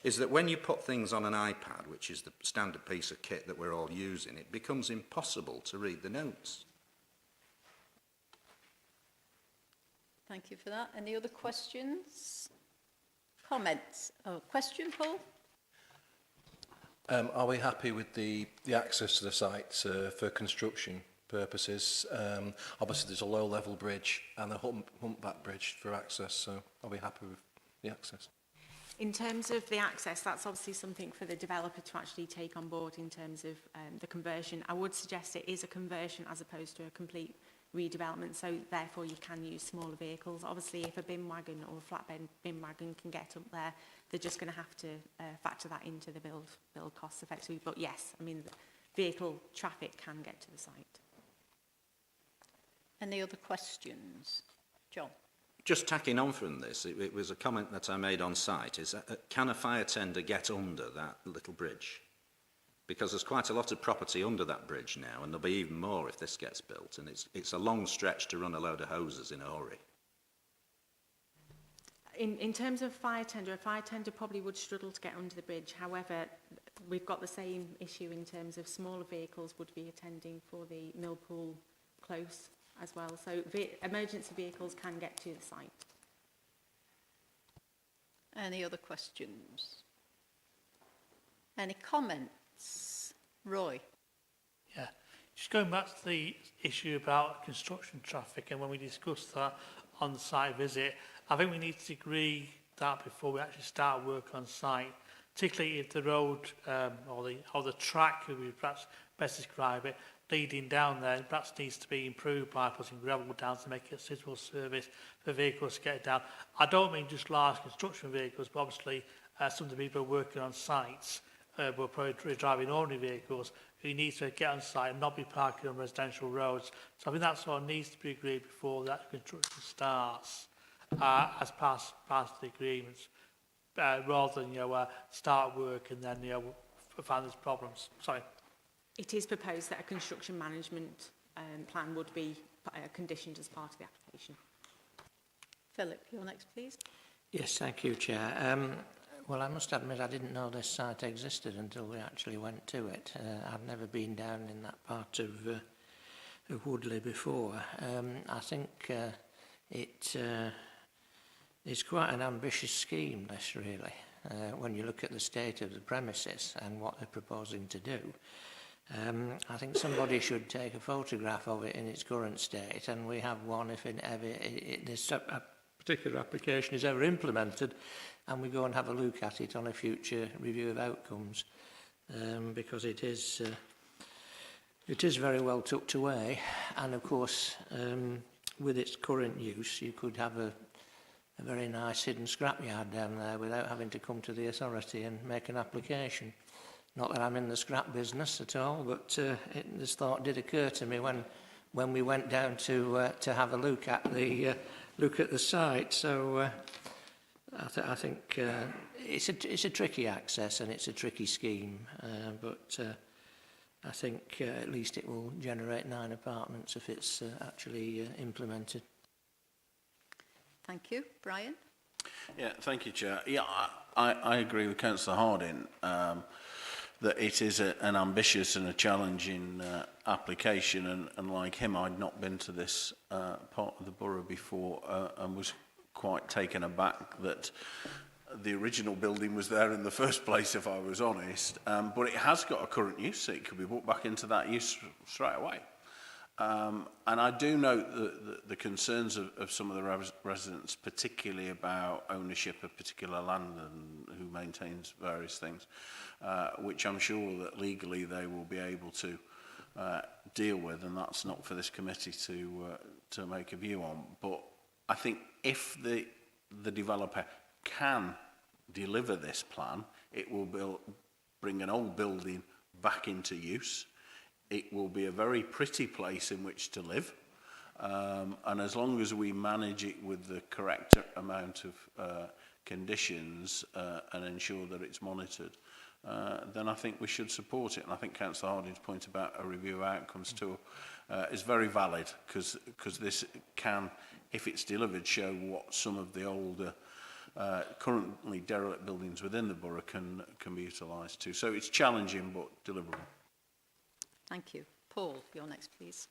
is that when you put things on an iPad, which is the standard piece of kit that we're all using, it becomes impossible to read the notes. Thank you for that. Any other questions? Comments? Oh, question, Paul? Are we happy with the access to the site for construction purposes? Obviously, there's a low-level bridge and a humpback bridge for access, so are we happy with the access? In terms of the access, that's obviously something for the developer to actually take on board in terms of the conversion. I would suggest it is a conversion as opposed to a complete redevelopment, so therefore you can use smaller vehicles. Obviously, if a bin wagon or a flatbed bin wagon can get up there, they're just going to have to factor that into the build costs effectively. But yes, I mean, vehicle traffic can get to the site. Any other questions? John? Just tacking on from this, it was a comment that I made on site, is can a fire tender get under that little bridge? Because there's quite a lot of property under that bridge now, and there'll be even more if this gets built, and it's a long stretch to run a load of hoses in a hurry. In terms of a fire tender probably would struggle to get under the bridge. However, we've got the same issue in terms of smaller vehicles would be attending for the Millpool close as well. So emergency vehicles can get to the site. Any other questions? Any comments? Roy? Yeah, just going back to the issue about construction traffic, and when we discussed that on the site visit, I think we need to agree that before we actually start work on site, particularly if the road or the track, who we perhaps best describe it, leading down there perhaps needs to be improved by putting gravel down to make it a suitable service for vehicles to get down. I don't mean just large construction vehicles, but obviously some of the people working on sites will probably driving ordinary vehicles who need to get on site and not be parking on residential roads. So I think that's what needs to be agreed before that construction starts as part of the agreements, rather than start work and then find there's problems. Sorry. It is proposed that a construction management plan would be conditioned as part of the application. Philip, you're next, please. Yes, thank you, Chair. Well, I must admit I didn't know this site existed until we actually went to it. I've never been down in that part of Woodley before. I think it is quite an ambitious scheme, this really, when you look at the state of the premises and what they're proposing to do. I think somebody should take a photograph of it in its current state, and we have one if this particular application is ever implemented, and we go and have a look at it on a future review of outcomes, because it is very well tucked away, and of course with its current use you could have a very nice hidden scrapyard down there without having to come to the authority and make an application. Not that I'm in the scrap business at all, but this thought did occur to me when we went down to have a look at the site. So I think it's a tricky access and it's a tricky scheme, but I think at least it will generate 9 apartments if it's actually implemented. Thank you. Brian? Yeah, thank you, Chair. Yeah, I agree with Councillor Harding that it is an ambitious and a challenging application, and like him, I'd not been to this part of the borough before and was quite taken aback that the original building was there in the first place, if I was honest. But it has got a current use, so it could be put back into that use straight away. And I do note the concerns of some of the residents, particularly about ownership of particular land and who maintains various things, which I'm sure that legally they will be able to deal with, and that's not for this committee to make a view on. But I think if the developer can deliver this plan, it will bring an old building back into use. It will be a very pretty place in which to live. And as long as we manage it with the correct amount of conditions and ensure that it's monitored, then I think we should support it. And I think Councillor Harding's point about a review of outcomes too is very valid, because this can, if it's delivered, show what some of the older currently derelict buildings within the borough can be utilised to. So it's challenging but deliverable. Thank you. Paul, you're next, please.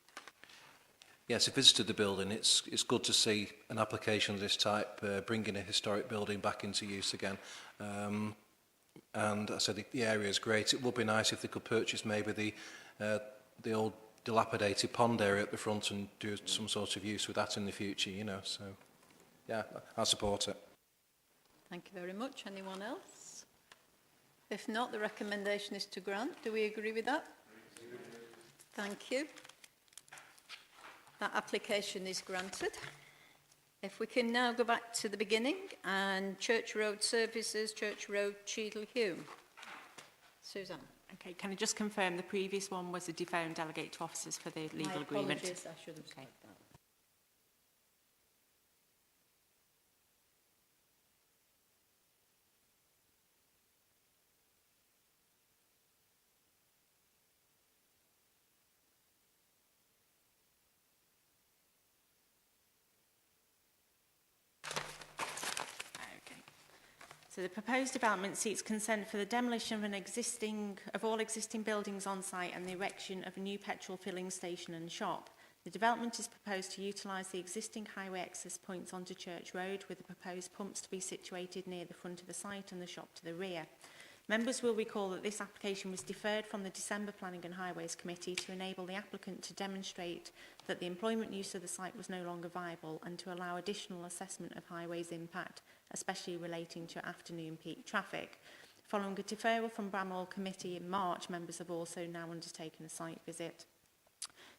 Yes, I visited the building. It's good to see an application of this type bringing a historic building back into use again. And I said the area is great. It would be nice if they could purchase maybe the old dilapidated pond area at the front and do some sort of use with that in the future, you know. So, yeah, I support it. Thank you very much. Anyone else? If not, the recommendation is to grant. Do we agree with that? Thank you. That application is granted. If we can now go back to the beginning, and Church Road Services, Church Road, Cheadle Hulme. Suzanne. Okay, can I just confirm the previous one was a defer and delegate to officers for the legal agreement? My apologies, I should have said that. So the proposed development seeks consent for the demolition of all existing buildings on site and the erection of a new petrol filling station and shop. The development is proposed to utilise the existing highway access points onto Church Road, with the proposed pumps to be situated near the front of the site and the shop to the rear. Members will recall that this application was deferred from the December Planning and Highways Committee to enable the applicant to demonstrate that the employment use of the site was no longer viable and to allow additional assessment of highways impact, especially relating to afternoon peak traffic. Following a deferral from Bramhall Committee in March, members have also now undertaken a site visit.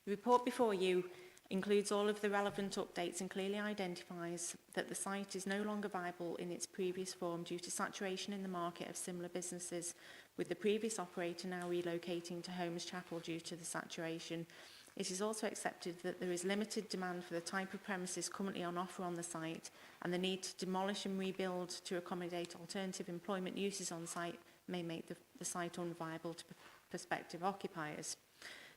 The report before you includes all of the relevant updates and clearly identifies that the site is no longer viable in its previous form due to saturation in the market of similar businesses, with the previous operator now relocating to Holmes Chapel due to the saturation. It is also accepted that there is limited demand for the type of premises currently on offer on the site, and the need to demolish and rebuild to accommodate alternative employment uses on site may make the site unviable to prospective occupiers.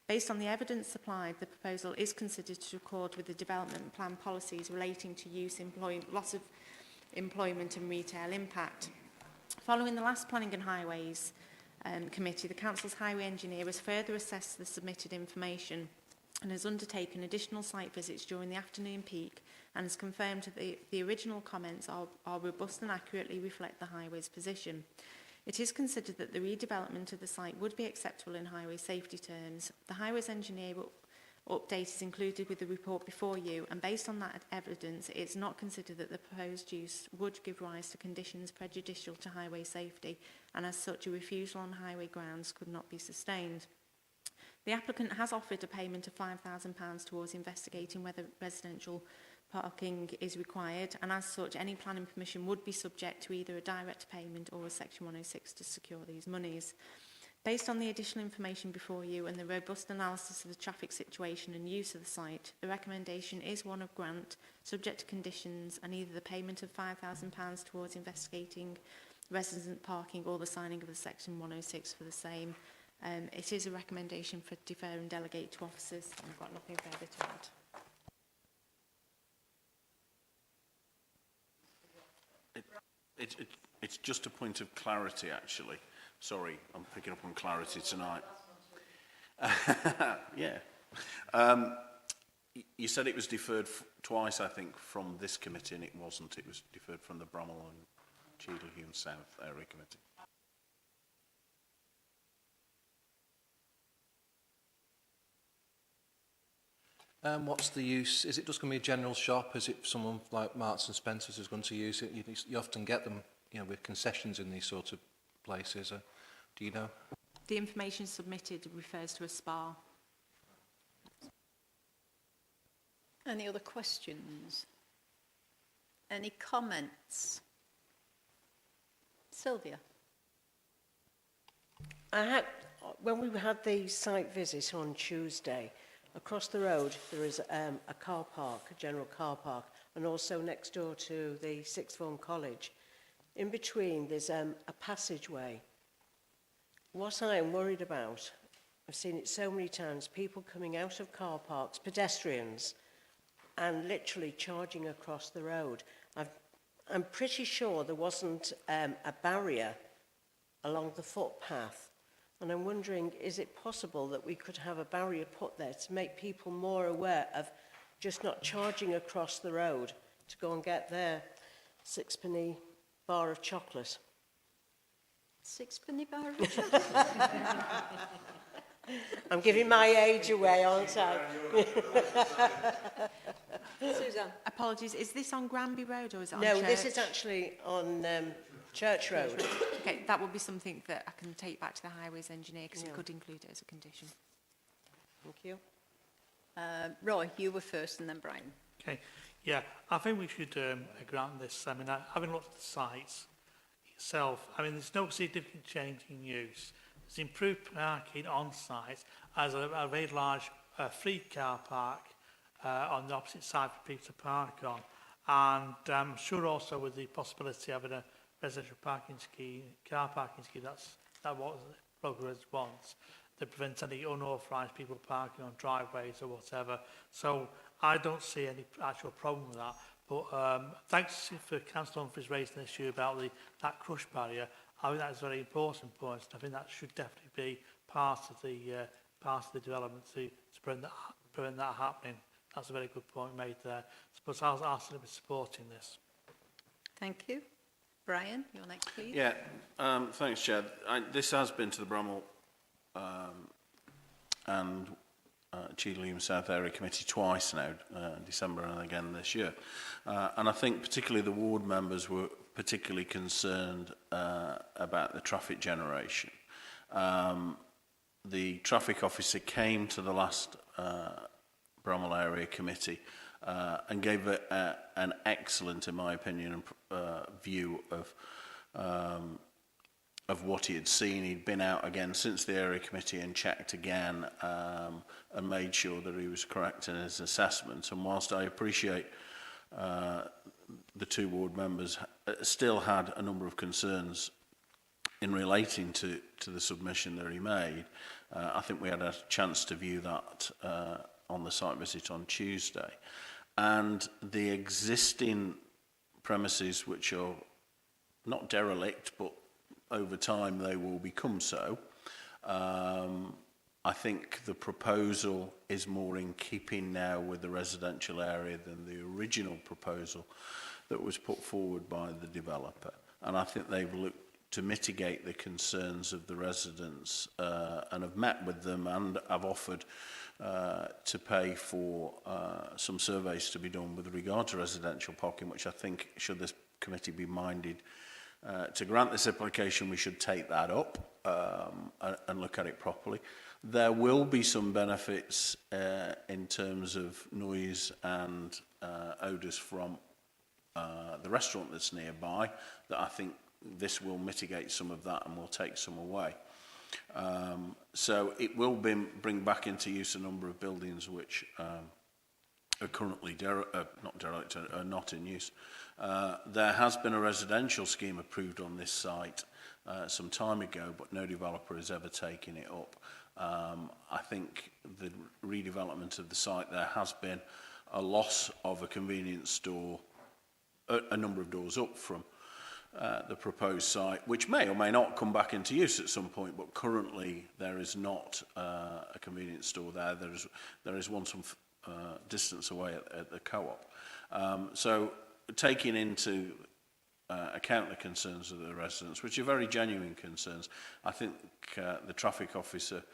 Based on the evidence supplied, the proposal is considered to accord with the development plan policies relating to use, loss of employment and retail impact. Following the last Planning and Highways Committee, the Council's highway engineer has further assessed the submitted information and has undertaken additional site visits during the afternoon peak and has confirmed that the original comments are robust and accurately reflect the highway's position. It is considered that the redevelopment of the site would be acceptable in highway safety terms. The highways engineer update is included with the report before you, and based on that evidence, it is not considered that the proposed use would give rise to conditions prejudicial to highway safety, and as such a refusal on highway grounds could not be sustained. The applicant has offered a payment of £5,000 towards investigating whether residential parking is required, and as such any planning permission would be subject to either a direct payment or a Section 106 to secure these monies. Based on the additional information before you and the robust analysis of the traffic situation and use of the site, the recommendation is one of grant, subject to conditions, and either the payment of £5,000 towards investigating resident parking or the signing of the Section 106 for the same. It is a recommendation for defer and delegate to officers. I've got nothing further to add. It's just a point of clarity, actually. Sorry, I'm picking up on clarity tonight. Yeah. You said it was deferred twice, I think, from this committee, and it wasn't. It was deferred from the Bramhall and Cheadle Hulme South Area Committee. What's the use? Is it just going to be a general shop? Is it someone like Marks and Spencer's who's going to use it? You often get them, with concessions in these sort of places. Do you know? The information submitted refers to a spa. Any other questions? Any comments? Sylvia. When we had the site visit on Tuesday, across the road there is a car park, a general car park, and also next door to the sixth form college. In between there's a passageway. What I am worried about, I've seen it so many times, people coming out of car parks, pedestrians, and literally charging across the road. I'm pretty sure there wasn't a barrier along the footpath. And I'm wondering, is it possible that we could have a barrier put there to make people more aware of just not charging across the road to go and get their sixpenny bar of chocolate? Sixpenny bar of chocolate? I'm giving my age away, aren't I? Suzanne. Apologies, is this on Granby Road or is it on No, Church? this is actually on Church Road. Okay, that would be something that I can take back to the highways engineer because we could include it as a condition. Thank you. Roy, you were first and then Brian. Okay, yeah, I think we should grant this. I mean, having looked at the sites itself, I mean, there's no significant change in use. There's improved parking on site as a very large free car park on the opposite side for people to park on. And I'm sure also with the possibility of having a residential parking scheme, car parking scheme, that what progress wants, that prevents any unauthorised people parking on driveways or whatever. So I don't see any actual problem with that. But thanks for Councillor Humphries raising the issue about that crush barrier. I think that's a very important point. I think that should definitely be part of the development to prevent that happening. That's a very good point made there. But I'll certainly be supporting this. Thank you. Brian, you're next, please. Yeah, thanks, Chair. This has been to the Bramall and Cheadle South Area Committee twice now, December and again this year. And I think particularly the ward members were particularly concerned about the traffic generation. The traffic officer came to the last Bramall Area Committee and gave an excellent, in my opinion, view of what he had seen. He'd been out again since the area committee and checked again and made sure that he was correct in his assessment. And whilst I appreciate the two ward members still had a number of concerns in relating to the submission that he made, I think we had a chance to view that on the site visit on Tuesday. And the existing premises, which are not derelict, but over time they will become so, I think the proposal is more in keeping now with the residential area than the original proposal that was put forward by the developer. And I think they've looked to mitigate the concerns of the residents and have met with them and have offered to pay for some surveys to be done with regard to residential parking, which I think, should this committee be minded to grant this application, we should take that up and look at it properly. There will be some benefits in terms of noise and odours from the restaurant that's nearby, that I think this will mitigate some of that and will take some away. So it will bring back into use a number of buildings which are currently not derelict, are not in use. There has been a residential scheme approved on this site some time ago, but no developer has ever taken it up. I think the redevelopment of the site, there has been a loss of a convenience store a number of doors up from the proposed site, which may or may not come back into use at some point, but currently there is not a convenience store there. There is one some distance away at the co-op. So taking into account the concerns of the residents, which are very genuine concerns, I think the traffic officer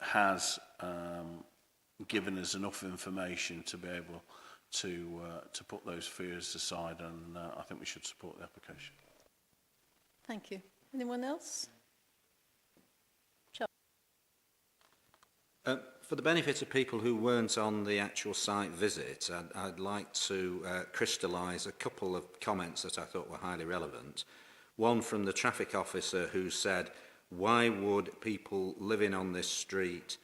has given us enough information to be able to put those fears aside, and I think we should support the application. Thank you. Anyone else? For the benefit of people who weren't on the actual site visit, I'd like to crystallise a couple of comments that I thought were highly relevant. One from the traffic officer who said, why would people living on this street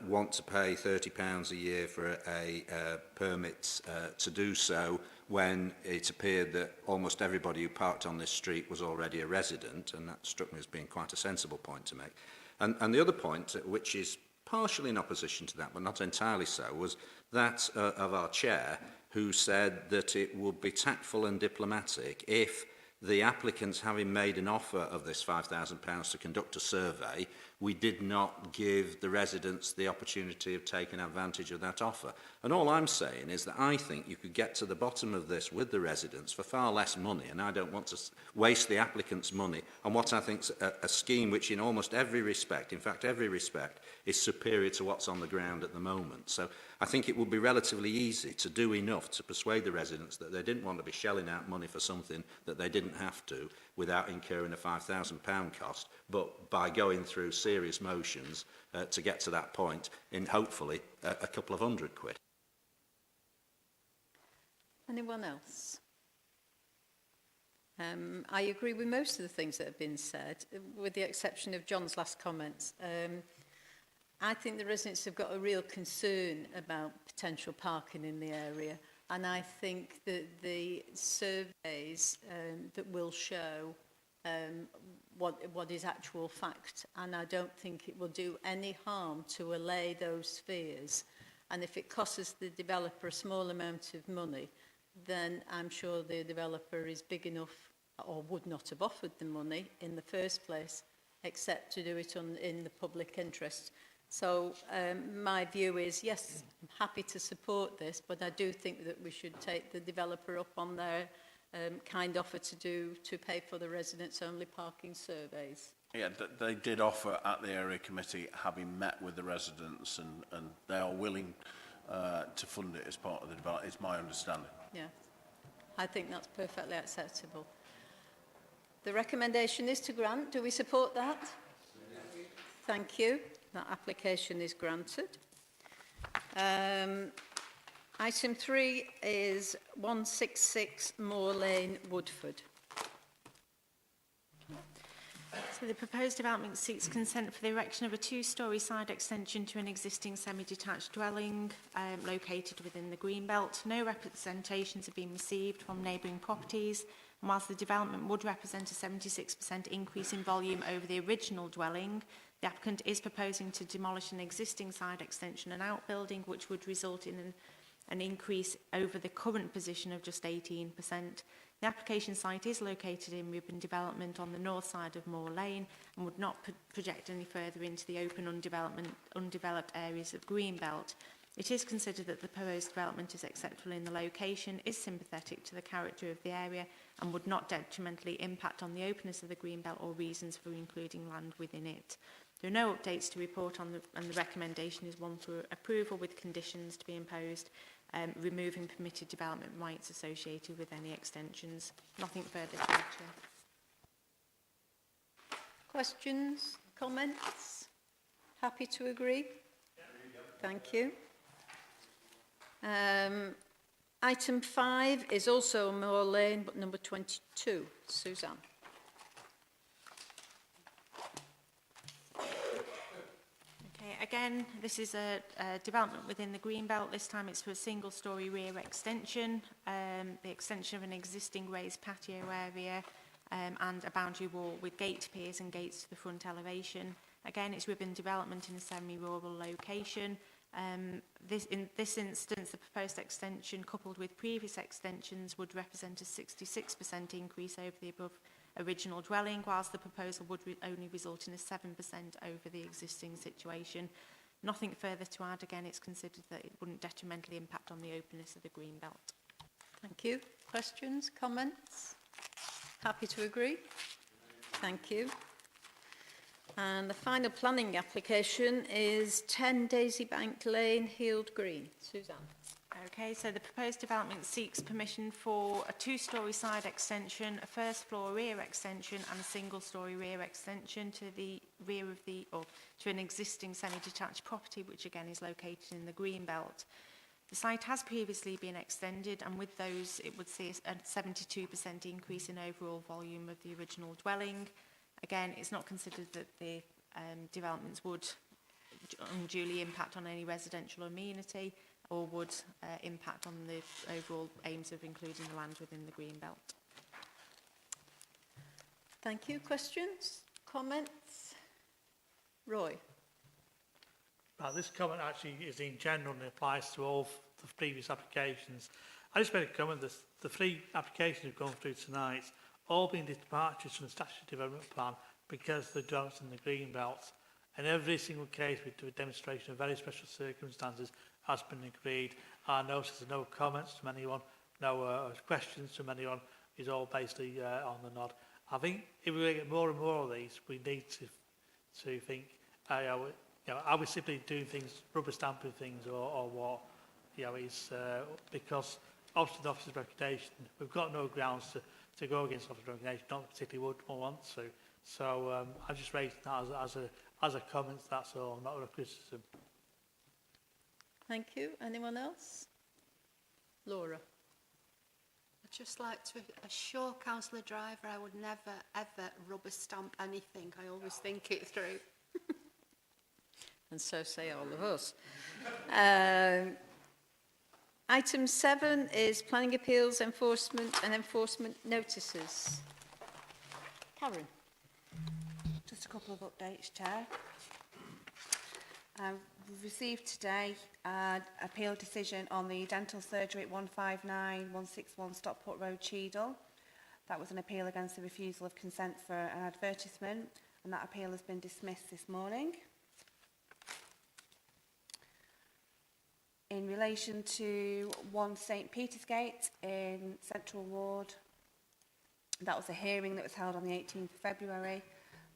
want to pay £30 a year for a permit to do so when it appeared that almost everybody who parked on this street was already a resident, and that struck me as being quite a sensible point to make. And the other point, which is partially in opposition to that, but not entirely so, was that of our chair, who said that it would be tactful and diplomatic if the applicants, having made an offer of this £5,000 to conduct a survey, we did not give the residents the opportunity of taking advantage of that offer. And all I'm saying is that I think you could get to the bottom of this with the residents for far less money, and I don't want to waste the applicants' money on what I think is a scheme which in almost every respect, in fact every respect, is superior to what's on the ground at the moment. So I think it would be relatively easy to do enough to persuade the residents that they didn't want to be shelling out money for something that they didn't have to without incurring a £5,000 cost, but by going through serious motions to get to that point in hopefully a couple of £100. Anyone else? I agree with most of the things that have been said, with the exception of John's last comments. I think the residents have got a real concern about potential parking in the area, and I think that the surveys that will show what is actual fact, and I don't think it will do any harm to allay those fears. And if it costs the developer a small amount of money, then I'm sure the developer is big enough, or would not have offered the money in the first place, except to do it in the public interest. So my view is, yes, I'm happy to support this, but I do think that we should take the developer up on their kind offer to pay for the residents-only parking surveys. Yeah, they did offer at the area committee, having met with the residents, and they are willing to fund it as part of the development. It's my understanding. Yeah, I think that's perfectly acceptable. The recommendation is to grant. Do we support that? Thank you. That application is granted. Item 3 is 166 Moor Lane, Woodford. So the proposed development seeks consent for the erection of a two-storey side extension to an existing semi-detached dwelling located within the Greenbelt. No representations have been received from neighbouring properties, and whilst the development would represent a 76% increase in volume over the original dwelling, the applicant is proposing to demolish an existing side extension and outbuilding, which would result in an increase over the current position of just 18%. The application site is located in Ribbon Development on the north side of Moor Lane and would not project any further into the open undeveloped areas of Greenbelt. It is considered that the proposed development is acceptable in the location, is sympathetic to the character of the area, and would not detrimentally impact on the openness of the Greenbelt or reasons for including land within it. There are no updates to report on, and the recommendation is one for approval with conditions to be imposed, removing permitted development rights associated with any extensions. Nothing further to add, Chair. Questions, comments? Happy to agree? Thank you. Item 5 is also Moor Lane, but number 22. Suzanne. Again, this is a development within the Greenbelt. This time it's for a single-storey rear extension, the extension of an existing raised patio area and a boundary wall with gate piers and gates to the front elevation. Again, it's Ribbon Development in a semi-rural location. In this instance, the proposed extension, coupled with previous extensions, would represent a 66% increase over the above original dwelling, whilst the proposal would only result in a 7% over the existing situation. Nothing further to add. Again, it's considered that it wouldn't detrimentally impact on the openness of the Greenbelt. Thank you. Questions, comments? Happy to agree? Thank you. And the final planning application is 10 Daisy Bank Lane, Heald Green. Suzanne. Okay, so the proposed development seeks permission for a two-storey side extension, a first-floor rear extension, and a single-storey rear extension to the rear of to an existing semi-detached property, which again is located in the Greenbelt. The site has previously been extended, and with those it would see a 72% increase in overall volume of the original dwelling. Again, it's not considered that the developments would unduly impact on any residential amenity or would impact on the overall aims of including the land within the green belt. Thank you. Questions? Comments? Roy? This comment actually is in general and applies to all the previous applications. I just made a comment that the 3 applications we've gone through tonight all been departures from the statutory development plan because the developments in the green belt. And every single case we do a demonstration of very special circumstances has been agreed. I notice there's no comments from anyone, no questions from anyone. It's all basically on the nod. I think if we get more and more of these, we need to think, are we simply doing things, rubber stamping things, or what? It's because obviously the officer's reputation, we've got no grounds to go against the officer's reputation, not particularly would want to. So I've just raised that as a comment, that's all, not a criticism. Thank you. Anyone else? Laura? I'd just like to assure Councillor Driver I would never, ever rubber stamp anything. I always think it through. And so say all of us. Item 7 is planning appeals, enforcement and enforcement notices. Karen. Just a couple of updates, Chair. We've received today an appeal decision on the dental surgery at 159161 Stockport Road, Cheadle. That was an appeal against the refusal of consent for an advertisement, and that appeal has been dismissed this morning. In relation to 1 St Peter's Gate in Central Ward, that was a hearing that was held on the 18th of February.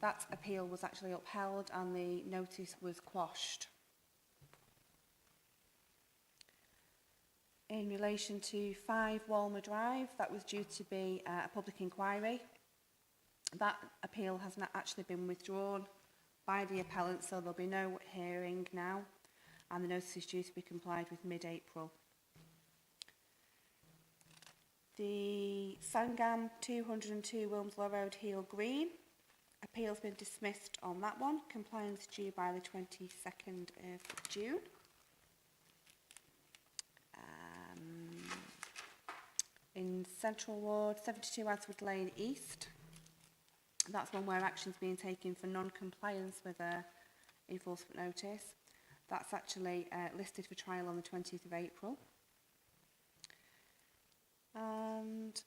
That appeal was actually upheld and the notice was quashed. In relation to 5 Walmer Drive, that was due to be a public inquiry. That appeal has not actually been withdrawn by the appellant, so there'll be no hearing now, and the notice is due to be complied with mid-April. The Sangam 202 Wilmslow Road, Heel Green, appeal's been dismissed on that one. Compliance due by the 22nd of June. In Central Ward, 72 Aswood Lane East. That's one where action's being taken for non-compliance with a enforcement notice. That's actually listed for trial on the 20th of April. And,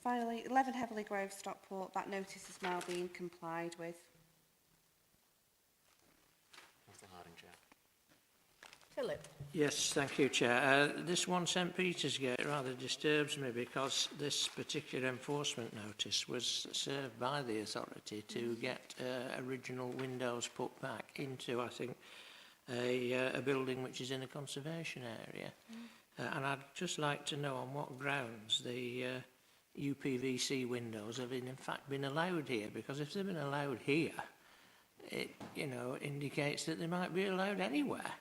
finally, 11 Heavily Grove, Stockport. That notice is now being complied with. Councillor Harding, Chair. Philip? Yes, thank you, Chair. This 1 St Peter's Gate rather disturbs me because this particular enforcement notice was served by the authority to get original windows put back into, I think, a building which is in a conservation area. And I'd just like to know on what grounds the UPVC windows have in fact been allowed here, because if they've been allowed here, it indicates that they might be allowed anywhere.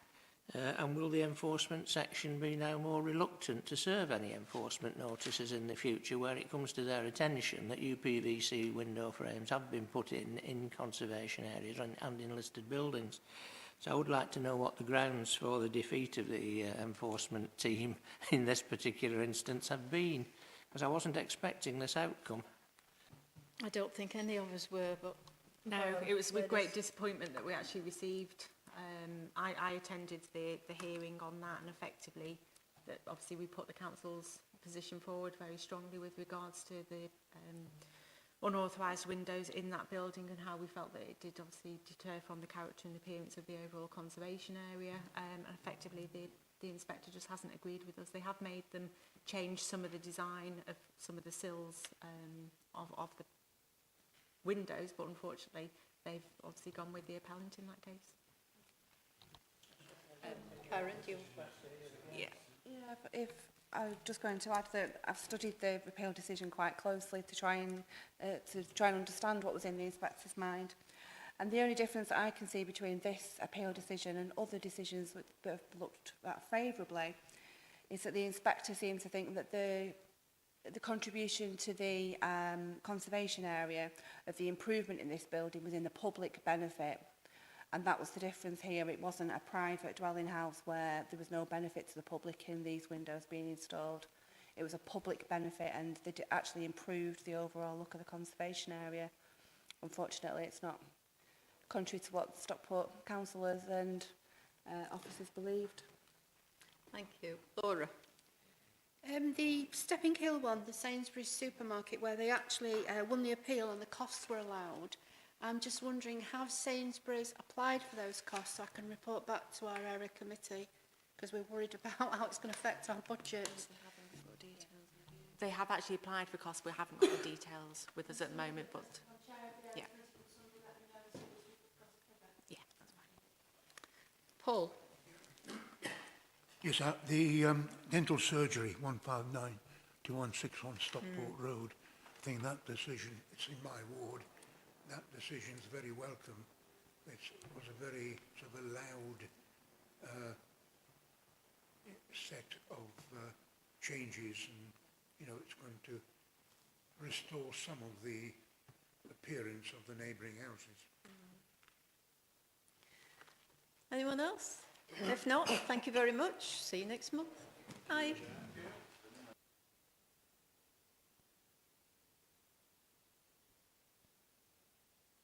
And will the enforcement section be now more reluctant to serve any enforcement notices in the future where it comes to their attention that UPVC window frames have been put in conservation areas and in listed buildings? So I would like to know what the grounds for the defeat of the enforcement team in this particular instance have been, because I wasn't expecting this outcome. I don't think any of us were, but... No, it was with great disappointment that we actually received. I attended the hearing on that, and effectively, that obviously we put the council's position forward very strongly with regards to the unauthorised windows in that building and how we felt that it did obviously deter from the character and appearance of the overall conservation area. And effectively, the inspector just hasn't agreed with us. They have made them change some of the design of some of the sills of the windows, but unfortunately, they've obviously gone with the appellant in that case. Karen, do you... Yeah, if I was just going to add that I've studied the appeal decision quite closely to try and understand what was in the inspector's mind. And the only difference that I can see between this appeal decision and other decisions that have looked at favourably is that the inspector seems to think that the contribution to the conservation area of the improvement in this building was in the public benefit. And that was the difference here. It wasn't a private dwelling house where there was no benefit to the public in these windows being installed. It was a public benefit, and they actually improved the overall look of the conservation area. Unfortunately, it's not contrary to what Stockport councillors and officers believed. Thank you. Laura? The Stepping Hill one, the Sainsbury's supermarket, where they actually won the appeal and the costs were allowed. I'm just wondering, have Sainsbury's applied for those costs so I can report back to our area committee? Because we're worried about how it's going to affect our budget. They have actually applied for costs. We haven't got the details with us at the moment, but yeah. Yeah, that's fine. Paul? Yes, the dental surgery, 159 to 161 Stockport Road, I think that decision, it's in my ward, that decision is very welcome. It was a very sort of a loud set of changes, and you know, it's going to restore some of the appearance of the neighbouring houses. Anyone else? If not, thank you very much. See you next month. Bye.